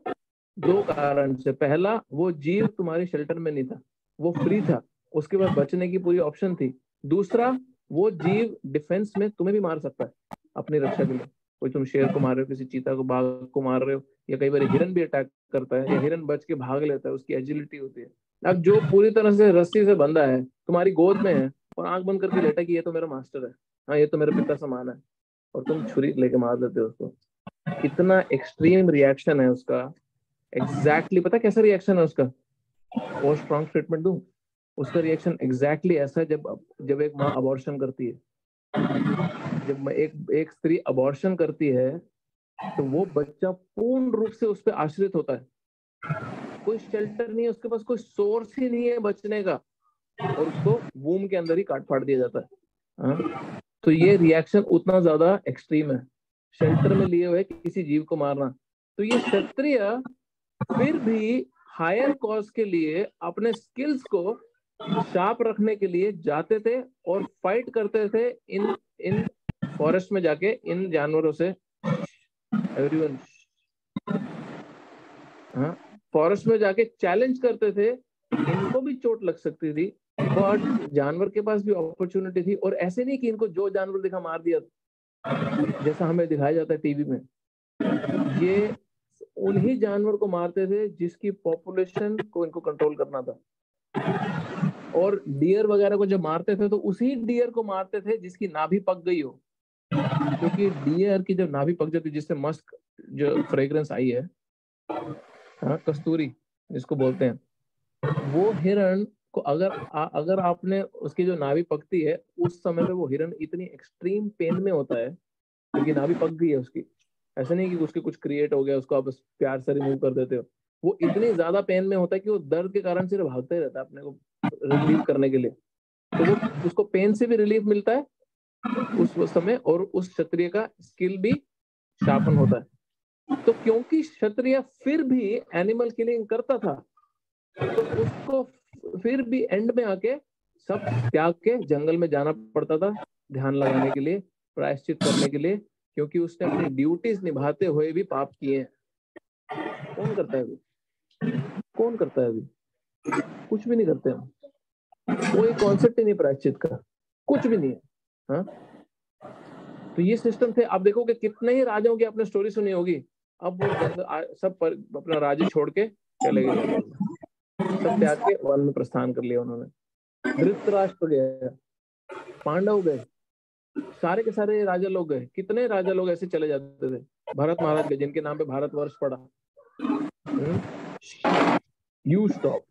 2 कारण से। पहला, वो जीव तुम्हारे शेल्टर में नहीं था, वो फ्री था, उसके बाद बचने की पूरी ऑप्शन थी। दूसरा, वो जीव डिफेंस में तुम्हें भी मार सकता है अपनी रक्षा के लिए। कोई तुम शेर को मार रहे हो, किसी चीता को, बाघ को मार रहे हो, या कई बार हिरन भी अटैक करता है, या हिरन बच के भाग लेता है, उसकी एजिलिटी होती है। अब जो पूरी तरह से रस्सी से बंधा है, तुम्हारी गोद में है और आंख बंद करके लेटा कि ये तो मेरा मास्टर है, हाँ ये तो मेरे पिता समान है, और तुम छुरी लेके मार देते हो उसको। इतना एक्सट्रीम रिएक्शन है उसका। एग्जैक्टली पता कैसा रिएक्शन है उसका? और स्ट्रॉन्ग ट्रीटमेंट दूं? उसका रिएक्शन एग्जैक्टली ऐसा है जब एक माँ अबॉर्शन करती है। जब एक स्त्री अबॉर्शन करती है तो वो बच्चा पूर्ण रूप से उस पर आश्रित होता है, कोई शेल्टर नहीं है उसके पास, कोई सोर्स ही नहीं है बचने का, और उसको वूम के अंदर ही काट फाड़ दिया जाता है। तो ये रिएक्शन उतना ज्यादा एक्सट्रीम है, शेल्टर में लिए हुए किसी जीव को मारना। तो ये क्षत्रिय फिर भी हायर कॉज के लिए अपने स्किल्स को शार्प रखने के लिए जाते थे और फाइट करते थे इन फॉरेस्ट में जाके इन जानवरों से। एवरीवन, हाँ, फॉरेस्ट में जाके चैलेंज करते थे। इनको भी चोट लग सकती थी, बट जानवर के पास भी अपॉर्चुनिटी थी। और ऐसे नहीं कि इनको जो जानवर दिखा मार दिया, जैसा हमें दिखाया जाता है टीवी में। ये उन्हीं जानवर को मारते थे जिसकी पॉपुलेशन को इनको कंट्रोल करना था। और डियर वगैरह को जब मारते थे तो उसी डियर को मारते थे जिसकी नाभि पक गई हो, क्योंकि डियर की जब नाभि पक जाती है, जिससे मस्क जो फ्रेग्रेंस आई है, हाँ, कस्तूरी जिसको बोलते हैं, वो हिरण को अगर आपने उसकी जो नाभि पकती है उस समय पे वो हिरण इतनी एक्सट्रीम पेन में होता है क्योंकि नाभि पक गई है उसकी। ऐसा नहीं कि उसके कुछ क्रिएट हो गया, उसको आप बस प्यार से रिमूव कर देते हो। वो इतनी ज्यादा पेन में होता है कि वो दर्द के कारण सिर्फ भागता ही रहता है अपने को रिलीव करने के लिए। तो वो उसको पेन से भी रिलीफ मिलता है उस समय, और उस क्षत्रिय का स्किल भी शार्पन होता है। तो क्योंकि क्षत्रिय फिर भी एनिमल किलिंग करता था, तो उसको फिर भी एंड में आके सब त्याग के जंगल में जाना पड़ता था ध्यान लगाने के लिए, प्रायश्चित करने के लिए, क्योंकि उसने अपनी ड्यूटीज निभाते हुए भी पाप किए हैं। कौन करता है अभी? कौन करता है अभी? कुछ भी नहीं करते हम। कोई कॉन्सेप्ट ही नहीं प्रायश्चित का, कुछ भी नहीं है। हाँ, तो ये सिस्टम थे। आप देखोगे कितने ही राजाओं की आपने स्टोरी सुनी होगी, अब वो सब अपना राज्य छोड़ के चले गए जंगल में, सब त्याग के वन में प्रस्थान कर लिया उन्होंने। धृतराष्ट्र गया, पांडव गए, सारे के सारे राजा लोग गए। कितने राजा लोग ऐसे चले जाते थे। भरत महाराज गए, जिनके नाम पे भारतवर्ष पड़ा। You stop.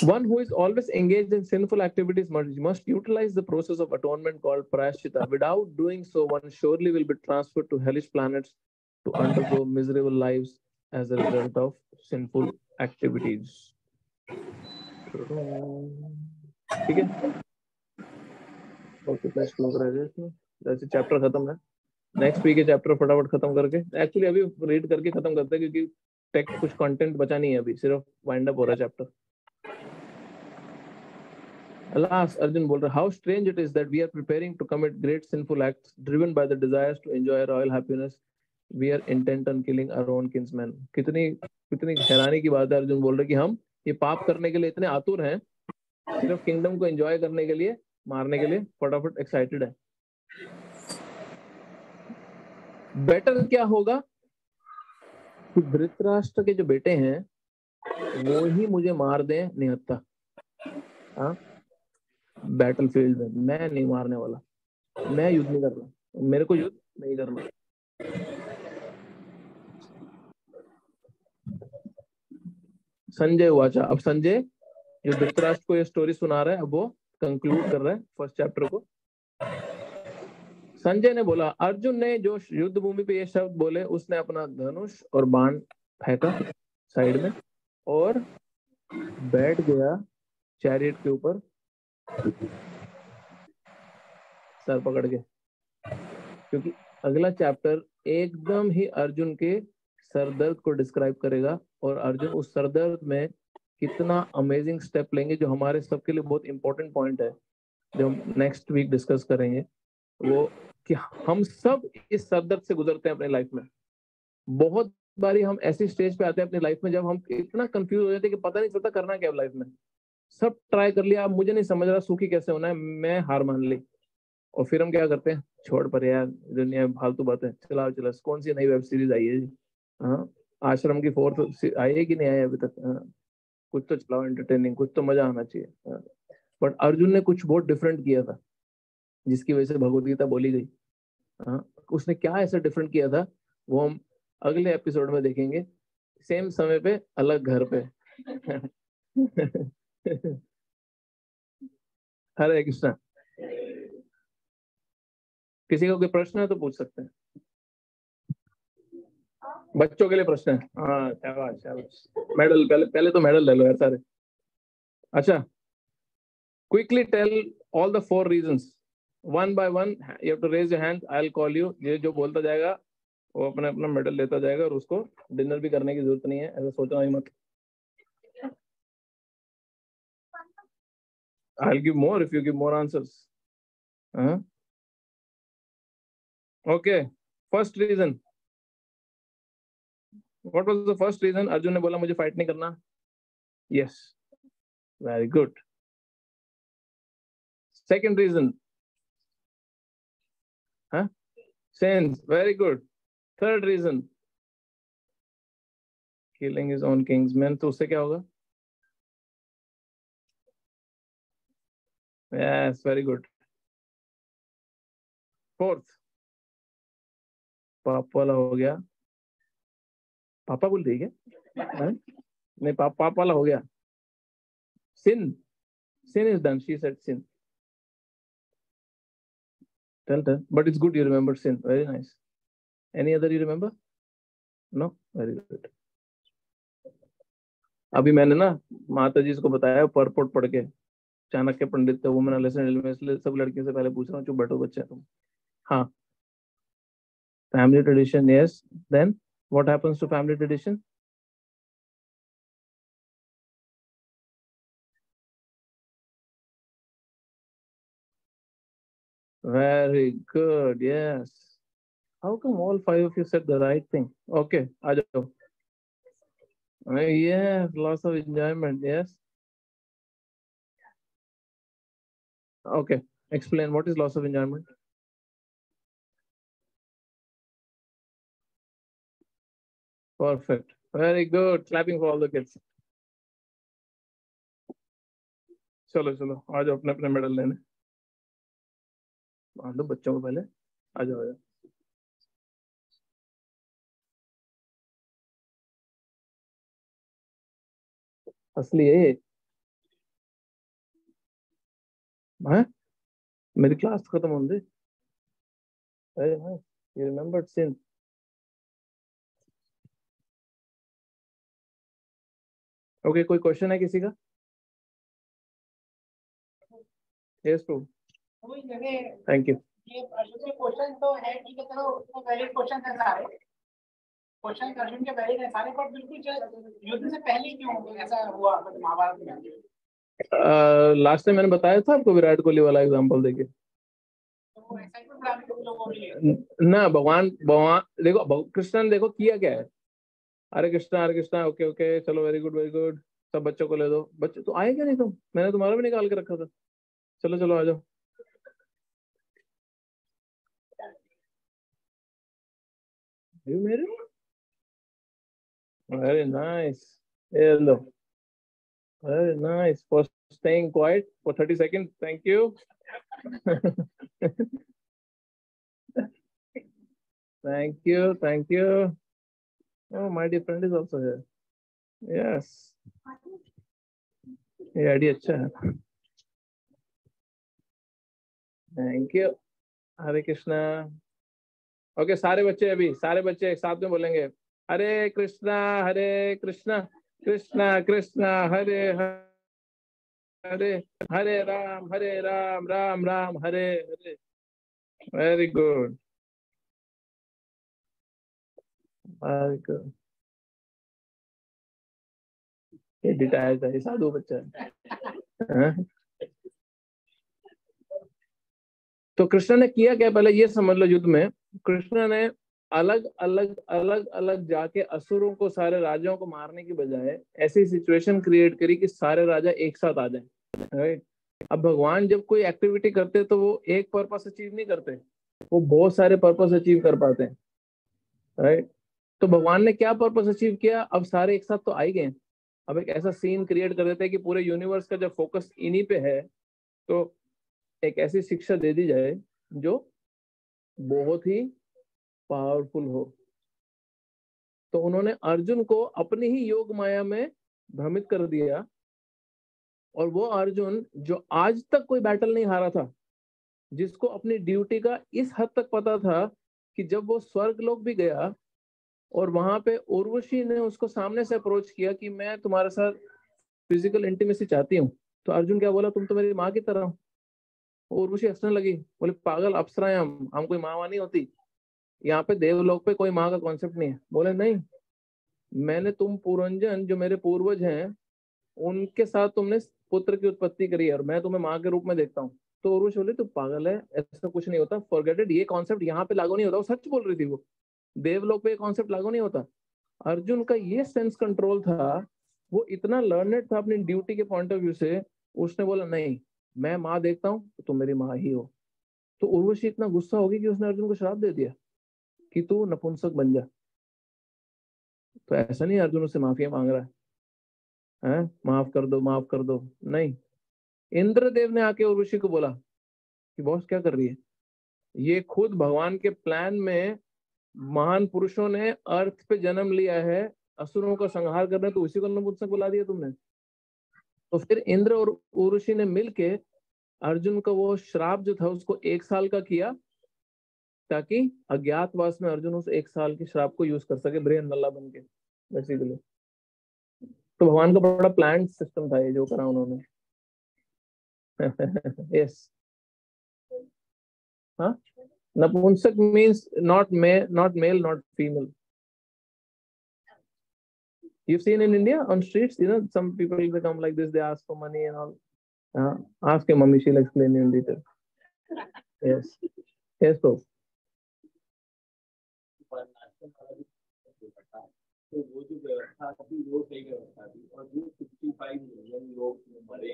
One who is always engaged in sinful activities must utilize the process of atonement called prayaschitta. Without doing so, one surely will be transferred to hellish planets to undergo miserable lives as a result of sinful activities. ठीक है, okay, next close रह गया इसमें, जैसे chapter खत्म है। Next week के chapter फटाफट खत्म करके, एक्चुअली अभी रीड करके खत्म करते हैं क्योंकि टेक्स्ट कुछ कंटेंट बचा नहीं है अभी, सिर्फ वाइंड अप हो रहा है चैप्टर। Alas, Arjun बोल रहा है, how strange it is that we are preparing to commit great sinful acts driven by the desires to enjoy royal happiness. We are intent on killing our own kinsmen. कितनी कितनी हैरानी की बात है। अर्जुन बोल रहे कि हम ये पाप करने के लिए इतने आतुर हैं, सिर्फ किंगडम को एंजॉय करने के लिए, मारने के लिए फटाफट एक्साइटेड है। बेटर क्या होगा कि धृतराष्ट्र के जो बेटे हैं वो ही मुझे मार दें निहत्था, हाँ, बैटलफील्ड में। मैं नहीं मारने वाला, मैं युद्ध नहीं कर रहा, मेरे को युद्ध नहीं करना। संजय वाचा, अब संजय जो धृतराष्ट्र को ये स्टोरी सुना रहा है, अब वो कंक्लूड कर रहा है फर्स्ट चैप्टर को। संजय ने बोला, अर्जुन ने जो युद्ध भूमि पे ये शब्द बोले, उसने अपना धनुष और बाण फेंका साइड में और बैठ गया चैरियट के ऊपर सर पकड़ के, क्योंकि अगला चैप्टर एकदम ही अर्जुन के सरदर्द को डिस्क्राइब करेगा, और अर्जुन उस सरदर्द में कितना अमेजिंग स्टेप लेंगे, जो हमारे सबके लिए बहुत इंपॉर्टेंट पॉइंट है, जो हम नेक्स्ट वीक डिस्कस करेंगे। वो कि हम सब इस सरदर्द से गुजरते हैं अपने लाइफ में। बहुत बारी हम ऐसी स्टेज पे आते हैं अपनी लाइफ में जब हम इतना कंफ्यूज हो जाते हैं कि पता नहीं चलता करना क्या लाइफ में। सब ट्राई कर लिया, अब मुझे नहीं समझ रहा सुखी कैसे होना है, मैं हार मान ली। और फिर हम क्या करते हैं, छोड़ पर यार, दुनिया में फालतू बातें, चलाओ चला। कौन सी नई वेब सीरीज आई है जी? हाँ, आश्रम की 4th आई है कि नहीं आई अभी तक? हाँ, कुछ तो चलाओ एंटरटेनिंग, कुछ तो मजा आना चाहिए। हाँ। बट अर्जुन ने कुछ बहुत डिफरेंट किया था जिसकी वजह से भगवत गीता बोली गई। हाँ, उसने क्या ऐसा डिफरेंट किया था वो हम अगले एपिसोड में देखेंगे, सेम समय पे अलग घर पे। हरे कृष्णा। किसी का कोई प्रश्न है तो पूछ सकते हैं। बच्चों के लिए प्रश्न है? हाँ, शाबाश शाबाश। मेडल पहले तो मेडल ले लो यार सारे। अच्छा, quickly tell all the 4 reasons one by one. You have to raise your hand, I'll call you. ये जो बोलता जाएगा वो अपना अपना मेडल लेता जाएगा, और उसको डिनर भी करने की जरूरत नहीं है, ऐसा सोचना ही मत। I'll give more if you give more answers. Okay, first reason. What was the first reason? Arjun ने बोला मुझे फाइट नहीं करना। Yes, very good. Second reason, sense, very good. Third reason, killing his own kinsmen, तो उससे क्या होगा? Yes, very good. Fourth, पाप वाला हो गया. पापा बोल रही है क्या? नहीं, पाप वाला हो गया. Sin is done. She said sin. Tell. But it's good you remember sin. Very nice. Any other you remember? No? Very good. अभी मैंने ना माता जी को बताया परपोट पढ़ के, चाणक्य पंडित थे वो, मैंने लेसन सब लड़कियों से पहले पूछ रहा हूँ, चुप बैठो बच्चे तुम. हाँ, family tradition. Yes. Then what happens to family tradition? Very good. Yes. How come all five of you said the right thing? Okay, आ जाओ. Yes, loss of enjoyment. Yes. Okay. Explain what is loss of enjoyment. Perfect. Very good. Clapping for all the kids. चलो चलो आ जाओ अपने अपने medal लेने. मान लो बच्चों को पहले. आ जाओ आ जाओ. असली है ये. हाँ, मेरी क्लास खत्म होने दे. Very nice. You remembered sin. Okay, कोई क्वेश्चन है किसी का? Yes, bro. Thank you. ये क्वेश्चन तो है ठीक है, चलो उसको वैलिड क्वेश्चन है सारे. क्वेश्चन अर्जुन के वैलिड है सारे, पर बिल्कुल युद्ध से पहले क्यों ऐसा हुआ महाभारत में? लास्ट टाइम मैंने बताया था आपको विराट कोहली वाला एग्जांपल देके. ना भगवान देखो कृष्ण ने देखो किया क्या है. हरे कृष्णा. ओके ओके चलो. Very good very good. सब बच्चों को ले दो. बच्चे तो आए क्या नहीं तुम? मैंने तुम्हारा भी निकाल के रखा था. चलो चलो आ जाओ. Very nice. Hello. Very nice for staying quiet for 30 seconds. Thank you. Thank you. Oh, my dear friend is also here. Yes. ये आइडिया अच्छा है. Thank you. Hare Krishna. Okay, सारे बच्चे एक साथ में बोलेंगे हरे कृष्णा कृष्णा कृष्णा हरे हरे, हरे राम राम राम हरे हरे. Very good. ये डिटायर था, साधु बच्चा है. तो कृष्ण ने किया क्या पहले ये समझ लो. युद्ध में कृष्ण ने अलग जाके असुरों को, सारे राजाओं को मारने की बजाय ऐसी सिचुएशन क्रिएट करी कि सारे राजा एक साथ आ जाए. राइट. अब भगवान जब कोई एक्टिविटी करते तो वो एक पर्पस अचीव नहीं करते, वो बहुत सारे पर्पस अचीव कर पाते हैं. राइट. तो भगवान ने क्या पर्पस अचीव किया? अब सारे एक साथ तो आ ही गए. अब एक ऐसा सीन क्रिएट कर देते हैं कि पूरे यूनिवर्स का जब फोकस इन्हीं पे है, तो एक ऐसी शिक्षा दे दी जाए जो बहुत ही पावरफुल हो. तो उन्होंने अर्जुन को अपनी ही योग माया में भ्रमित कर दिया. और वो अर्जुन जो आज तक कोई बैटल नहीं हारा था, जिसको अपनी ड्यूटी का इस हद तक पता था कि जब वो स्वर्ग लोक भी गया और वहां पे उर्वशी ने उसको सामने से अप्रोच किया कि मैं तुम्हारे साथ फिजिकल इंटीमेसी चाहती हूँ, तो अर्जुन क्या बोला? तुम तो मेरी माँ की तरह हो. उर्वशी हंसने लगी, बोले पागल अप्सराएं हम कोई माँ नहीं होती. यहाँ पे देवलोक पे कोई माँ का कॉन्सेप्ट नहीं है. बोले नहीं, मैंने तुम पुरंजन जो मेरे पूर्वज हैं उनके साथ तुमने पुत्र की उत्पत्ति करी है और मैं तुम्हें माँ के रूप में देखता हूँ. तो उर्वशी बोली तू पागल है, ऐसा कुछ नहीं होता, फॉरगेट इट, ये कॉन्सेप्ट यहाँ पे लागू नहीं होता. वो सच बोल रही थी. वो देवलोक पे कॉन्सेप्ट लागू नहीं होता. अर्जुन का ये सेंस कंट्रोल था, वो इतना लर्नेड था अपनी ड्यूटी के पॉइंट ऑफ व्यू से. उसने बोला नहीं, मैं माँ देखता हूँ तो तुम मेरी माँ ही हो. तो उर्वशी इतना गुस्सा होगी कि उसने अर्जुन को श्राप दे दिया कि तू नपुंसक बन जा. तो ऐसा नहीं अर्जुन उससे माफिया मांग रहा है, माफ कर दो माफ कर दो, नहीं। इंद्रदेव ने आके उर्वशी को बोला कि बॉस क्या कर रही है, ये खुद भगवान के प्लान में महान पुरुषों ने अर्थ पे जन्म लिया है असुरों का संहार करने, तो उसी को नपुंसक बुला दिया तुमने। तो फिर इंद्र और उर्वशी ने मिलके अर्जुन का वो श्राप जो था उसको 1 साल का किया, ताकि अज्ञातवास में अर्जुन उस 1 साल के श्राप को यूज कर सके ब्रेन नल्ला बन के बेसिकली। तो भगवान का बड़ा प्लान सिस्टम था ये जो करा उन्होंने। यस हाँ, नपुंसक means not male not female. You've seen in India on streets, some people they come like this, they ask for money and all. Ask your mommy, she'll explain you in detail. Yes, yes, bro. तो वो जो व्यवस्था थी वो सही व्यवस्था थी, और जो 65 मिलियन लोग मरे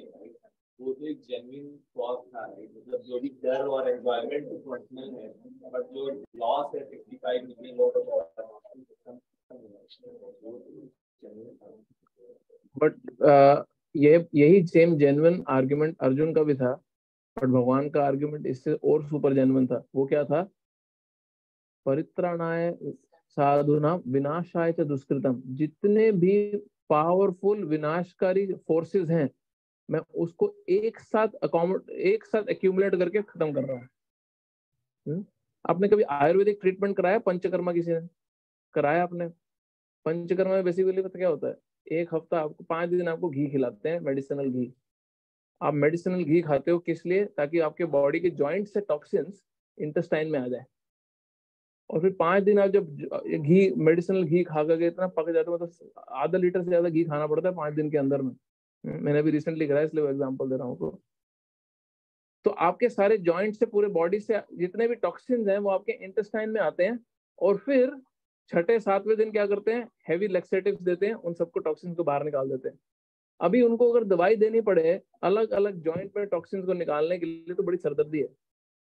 वो तो एक जेन्युइन कॉज था, मतलब जो भी डर और एनवायरमेंट तो पर्सनल है, बट जो लॉस है 65 मिलियन लोगों का, बट यही सेम जेन्युइन आर्गुमेंट अर्जुन का भी था, बट भगवान का आर्गुमेंट इससे और सुपर जेन्युइन था। वो क्या था? परित्राणाय साधुना विनाशाय च दुष्कृतम। जितने भी पावरफुल विनाशकारी फोर्सेस हैं, मैं उसको एक साथ एक्यूमुलेट करके खत्म कर रहा हूँ। आपने कभी आयुर्वेदिक ट्रीटमेंट कराया? पंचकर्मा किसी ने कराया? आपने पंचकर्मा में बेसिकली पता क्या होता है? 1 हफ्ता आपको 5 दिन आपको घी खिलाते हैं, मेडिसिनल घी। आप मेडिसिनल घी खाते हो किस लिए? ताकि आपके बॉडी के जॉइंट से टॉक्सिन्स इंटेस्टाइन में आ जाए। और फिर 5 दिन आप जब घी मेडिसिनल घी खा करके इतना पक जाता है, मतलब आधा लीटर से ज्यादा घी खाना पड़ता है 5 दिन के अंदर में। मैंने अभी रिसेंटली कराया, इसलिए एग्जांपल दे रहा हूँ। तो आपके सारे जॉइंट से, पूरे बॉडी से जितने भी टॉक्सिन्स हैं वो आपके इंटेस्टाइन में आते हैं, और फिर 6-7वें दिन क्या करते हैं? हैवी लैक्सेटिव्स देते हैं, उन सबको टॉक्सिन्स को बाहर निकाल देते हैं। अभी उनको अगर दवाई देनी पड़े अलग अलग जॉइंट में टॉक्सिन्स को निकालने के लिए, तो बड़ी सरदर्दी है।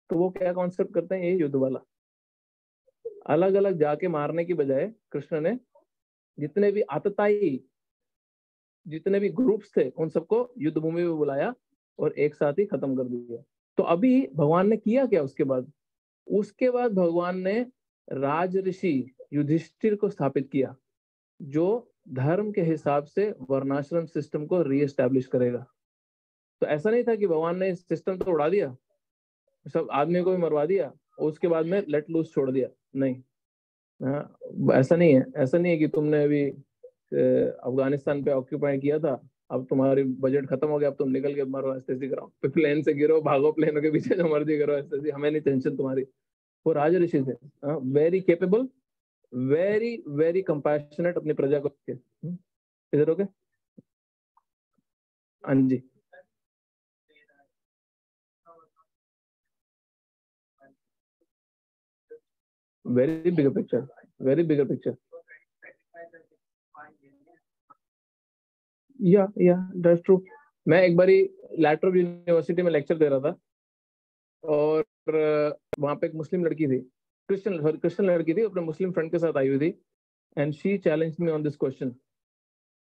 तो वो क्या कॉन्सेप्ट करते हैं? ये युद्ध वाला। अलग अलग जाके मारने की बजाय कृष्ण ने जितने भी आतताई, जितने भी ग्रुप्स थे, उन सबको युद्ध भूमि में बुलाया और एक साथ ही खत्म कर दिया। तो अभी भगवान ने किया क्या उसके बाद? उसके बाद भगवान ने राज ऋषि युधिष्ठिर को स्थापित किया, जो धर्म के हिसाब से वर्णाश्रम सिस्टम को रीएस्टैब्लिश करेगा। तो ऐसा नहीं था कि भगवान ने सिस्टम तो उड़ा दिया, सब आदमी को भी मरवा दिया और उसके बाद में लेट लूज छोड़ दिया। नहीं, ऐसा नहीं है। ऐसा नहीं है कि तुमने अभी अफगानिस्तान पे ऑक्यूपाई किया था, अब तुम्हारी बजट खत्म हो गया, अब तुम निकल के मरो, एसएससी कराओ, प्लेन से गिरो, भागो प्लेनों के पीछे, जो मर्जी करो, एसएससी हमें नहीं टेंशन तुम्हारी। वो राज ऋषि थे, very capable, very very compassionate अपनी प्रजा को। इधर ओके, हाँ जी। Very bigger picture, very bigger picture. Yeah that's true. मैं एक बारी लैट्रोब यूनिवर्सिटी में लेक्चर दे रहा था, और वहां पे एक मुस्लिम लड़की थी, क्रिश्चियन लड़की थी, अपने मुस्लिम फ्रेंड के साथ आई हुई थी, and she challenged me on this question,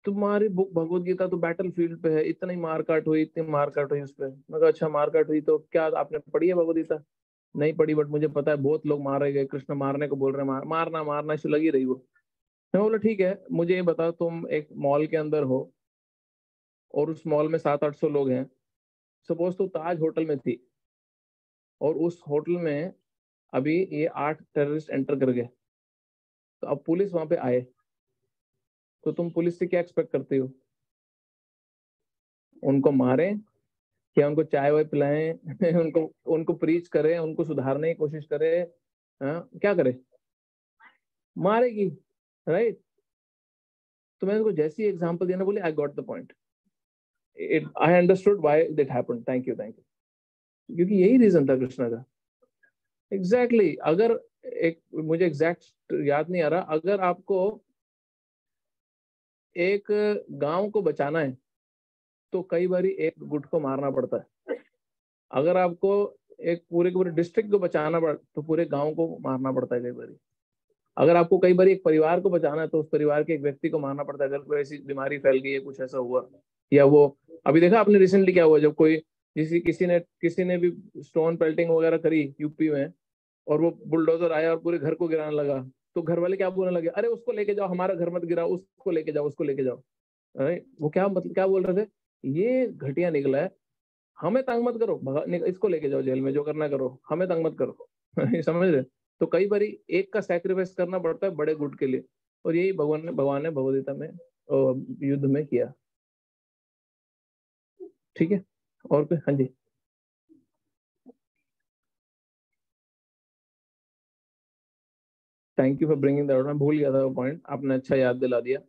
तुम्हारी बुक भगवत गीता तो बैटल फील्ड पे है, इतनी मारकाट हुई, इतनी मारकाट हुई उस पर। मैं कहा अच्छा मारकाट हुई, तो क्या आपने पढ़ी है भगवत गीता? नहीं पढ़ी, बट मुझे पता है बहुत लोग मारे गए, कृष्ण मारने को बोल रहे हैं, मारना मारना इसे लगी रही वो। मैं बोला ठीक है, मुझे ये बताओ, तुम एक मॉल के अंदर हो और उस मॉल में 700-800 लोग हैं, सपोज तो ताज होटल में थी, और उस होटल में अभी ये 8 टेररिस्ट एंटर कर गए, तो अब पुलिस वहां पे आए, तो तुम पुलिस से क्या एक्सपेक्ट करते हो? उनको मारे, क्या उनको चाय वाय पिलाएं? उनको प्रीच करें, उनको सुधारने की कोशिश करे? क्या करे? मारेगी, राइट? तो मैंने उनको जैसी एग्जांपल दिया ना, बोले I got the point, I understood why that happened, thank you. क्योंकि यही रीजन था कृष्णा का। एग्जैक्टली अगर एक, मुझे एग्जैक्ट याद नहीं आ रहा, अगर आपको एक गांव को बचाना है तो कई बार एक गुट को मारना पड़ता है। अगर आपको एक पूरे के पूरे डिस्ट्रिक्ट को बचाना पड़ता तो पूरे गांव को मारना पड़ता है कई बार। अगर आपको कई बार एक परिवार को बचाना है तो उस परिवार के एक व्यक्ति को मारना पड़ता है, अगर कोई ऐसी बीमारी फैल गई है, कुछ ऐसा हुआ, या वो अभी देखा आपने रिसेंटली क्या हुआ, जब कोई किसी ने भी स्टोन पेल्टिंग वगैरह करी यूपी में, और वो बुलडोजर आया और पूरे घर को गिराने लगा, तो घर वाले क्या बोलने लगे, अरे उसको लेके जाओ, हमारा घर मत गिराओ, उसको लेके जाओ, उसको लेके जाओ। अरे वो क्या मतलब क्या बोल रहे थे, ये घटिया निकला है, हमें तंग मत करो, इसको लेके जाओ जेल में, जो करना करो, हमें तंग मत करो। समझ रहे? तो कई बार एक का सैक्रिफाइस करना पड़ता है बड़े गुड के लिए, और यही भगवान ने भगवद गीता में युद्ध में किया। ठीक है, और कोई? हाँ जी, thank you for bringing that, मैं भूल गया था वो पॉइंट, आपने अच्छा याद दिला दिया।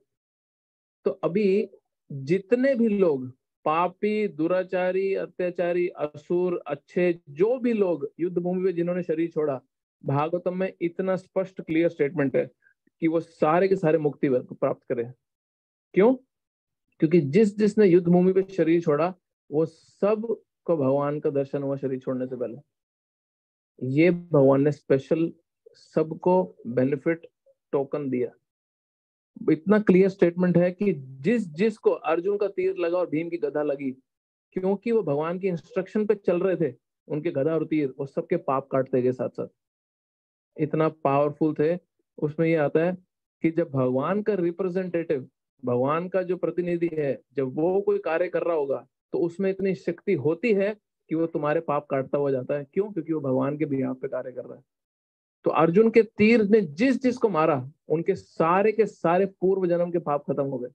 तो अभी जितने भी लोग पापी, दुराचारी, अत्याचारी, असुर, अच्छे, जो भी लोग युद्ध भूमि में जिन्होंने शरीर छोड़ा, भागवतम में इतना स्पष्ट क्लियर स्टेटमेंट है कि वो सारे के सारे मुक्ति प्राप्त करें। क्यों? क्योंकि जिसने युद्ध भूमि पे शरीर छोड़ा वो सब को भगवान का दर्शन हुआ शरीर छोड़ने से पहले। ये भगवान ने स्पेशल सबको बेनिफिट टोकन दिया। इतना क्लियर स्टेटमेंट है कि जिसको अर्जुन का तीर लगा और भीम की गदा लगी, क्योंकि वो भगवान की इंस्ट्रक्शन पे चल रहे थे, उनके गदा और तीर वो सबके पाप काटते गए साथ साथ, इतना पावरफुल थे। उसमें ये आता है कि जब भगवान का रिप्रेजेंटेटिव, भगवान का जो प्रतिनिधि है, जब वो कोई कार्य कर रहा होगा तो उसमें इतनी शक्ति होती है कि वो तुम्हारे पाप काटता हुआ जाता है। क्यों? क्योंकि वो भगवान के बिहाफ पे कार्य कर रहा है। तो अर्जुन के तीर ने जिस को मारा, उनके सारे के सारे पूर्व जन्म के पाप खत्म हो गए,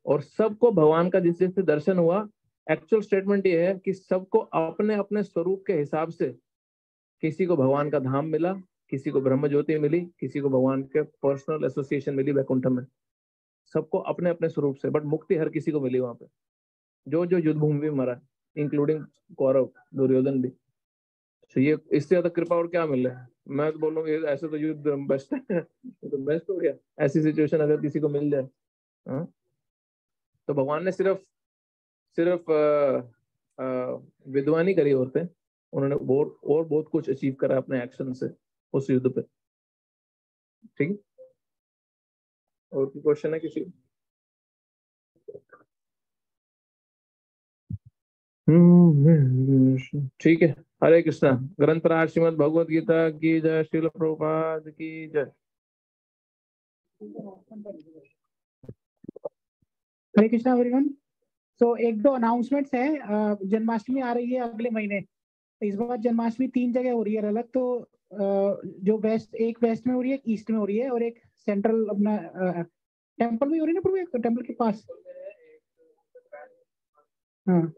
और सबको भगवान का जिस जिससे दर्शन हुआ। एक्चुअल स्टेटमेंट ये है कि सबको अपने अपने स्वरूप के हिसाब से, किसी को भगवान का धाम मिला, किसी को ब्रह्म ज्योति मिली, किसी को भगवान के पर्सनल एसोसिएशन मिली वैकुंठम में, सबको अपने अपने स्वरूप से, बट मुक्ति हर किसी को मिली वहां पे, जो जो युद्ध भूमि में मरा, इंक्लूडिंग कौरव, दुर्योधन भी। तो ये इससे ज्यादा कृपा और क्या मिल रहा है? मैं तो बोल रहा हूँ ऐसे तो युद्ध बेस्ट है। तो बेस्ट हो गया ऐसी सिचुएशन अगर किसी को मिल जाए। हाँ? तो भगवान ने सिर्फ विद्वानी करी औरतें, उन्होंने बहुत कुछ अचीव करा अपने एक्शन से उस युद्ध पे। ठीक है, और कोई क्वेश्चन है किसी? ठीक है, हरे कृष्णा। ग्रंथराज श्रीमद् भगवद गीता की जय, श्रील प्रभुपाद की जय। हरे कृष्णा एवरीवन। सो एक दो अनाउंसमेंट्स है। जन्माष्टमी आ रही है अगले महीने। इस बार जन्माष्टमी 3 जगह हो रही है अलग। तो जो एक वेस्ट में हो रही है, एक ईस्ट में हो रही है, और एक सेंट्रल अपना टेम्पल में हो रही है ना प्रभु, एक टेम्पल के पास। हाँ,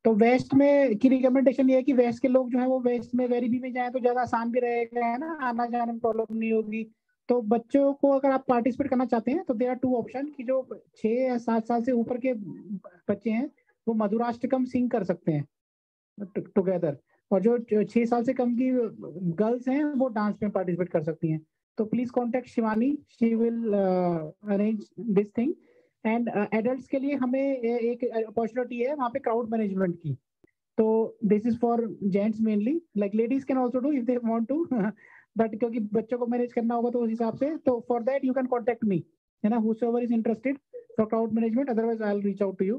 तो वेस्ट में की रिकमेंडेशन ये है कि वेस्ट के लोग जो है वो वेस्ट में वेरीबी में जाए तो ज्यादा आसान भी रहेगा, है ना, आना जाने में प्रॉब्लम नहीं होगी। तो बच्चों को अगर आप पार्टिसिपेट करना चाहते हैं तो देयर आर 2 ऑप्शन कि जो 6 या 7 साल से ऊपर के बच्चे हैं वो मधुराष्टकम सिंग कर सकते हैं टुगेदर, और जो 6 साल से कम की गर्ल्स हैं वो डांस में पार्टिसिपेट कर सकती हैं। तो please contact Shivani, she will arrange this thing. And adults के लिए हमें एक अपॉर्चुनिटी है वहाँ पे क्राउड मैनेजमेंट की। तो this is for gents mainly, like ladies can also do if they want to, but क्योंकि बच्चों को मैनेज करना होगा तो उस हिसाब से, तो for that you can contact me, है ना, whosoever is interested for crowd management, otherwise I'll reach out to you।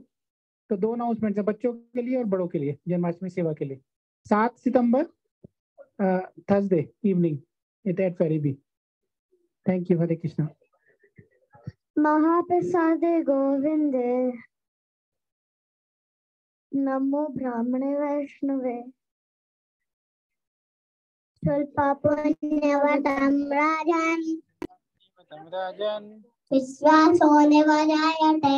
तो 2 अनाउंसमेंट्स है, बच्चों के लिए और बड़ों के लिए, जन्माष्टमी सेवा के लिए। 7 सितंबर Thursday evening at Ferriby. Thank you, Hare Krishna. महाप्रसादे गोविंदे, नमो ब्राह्मणे वैष्णवे, स्वल्पापुण्यवतं राजन् विश्वासो निवजायते।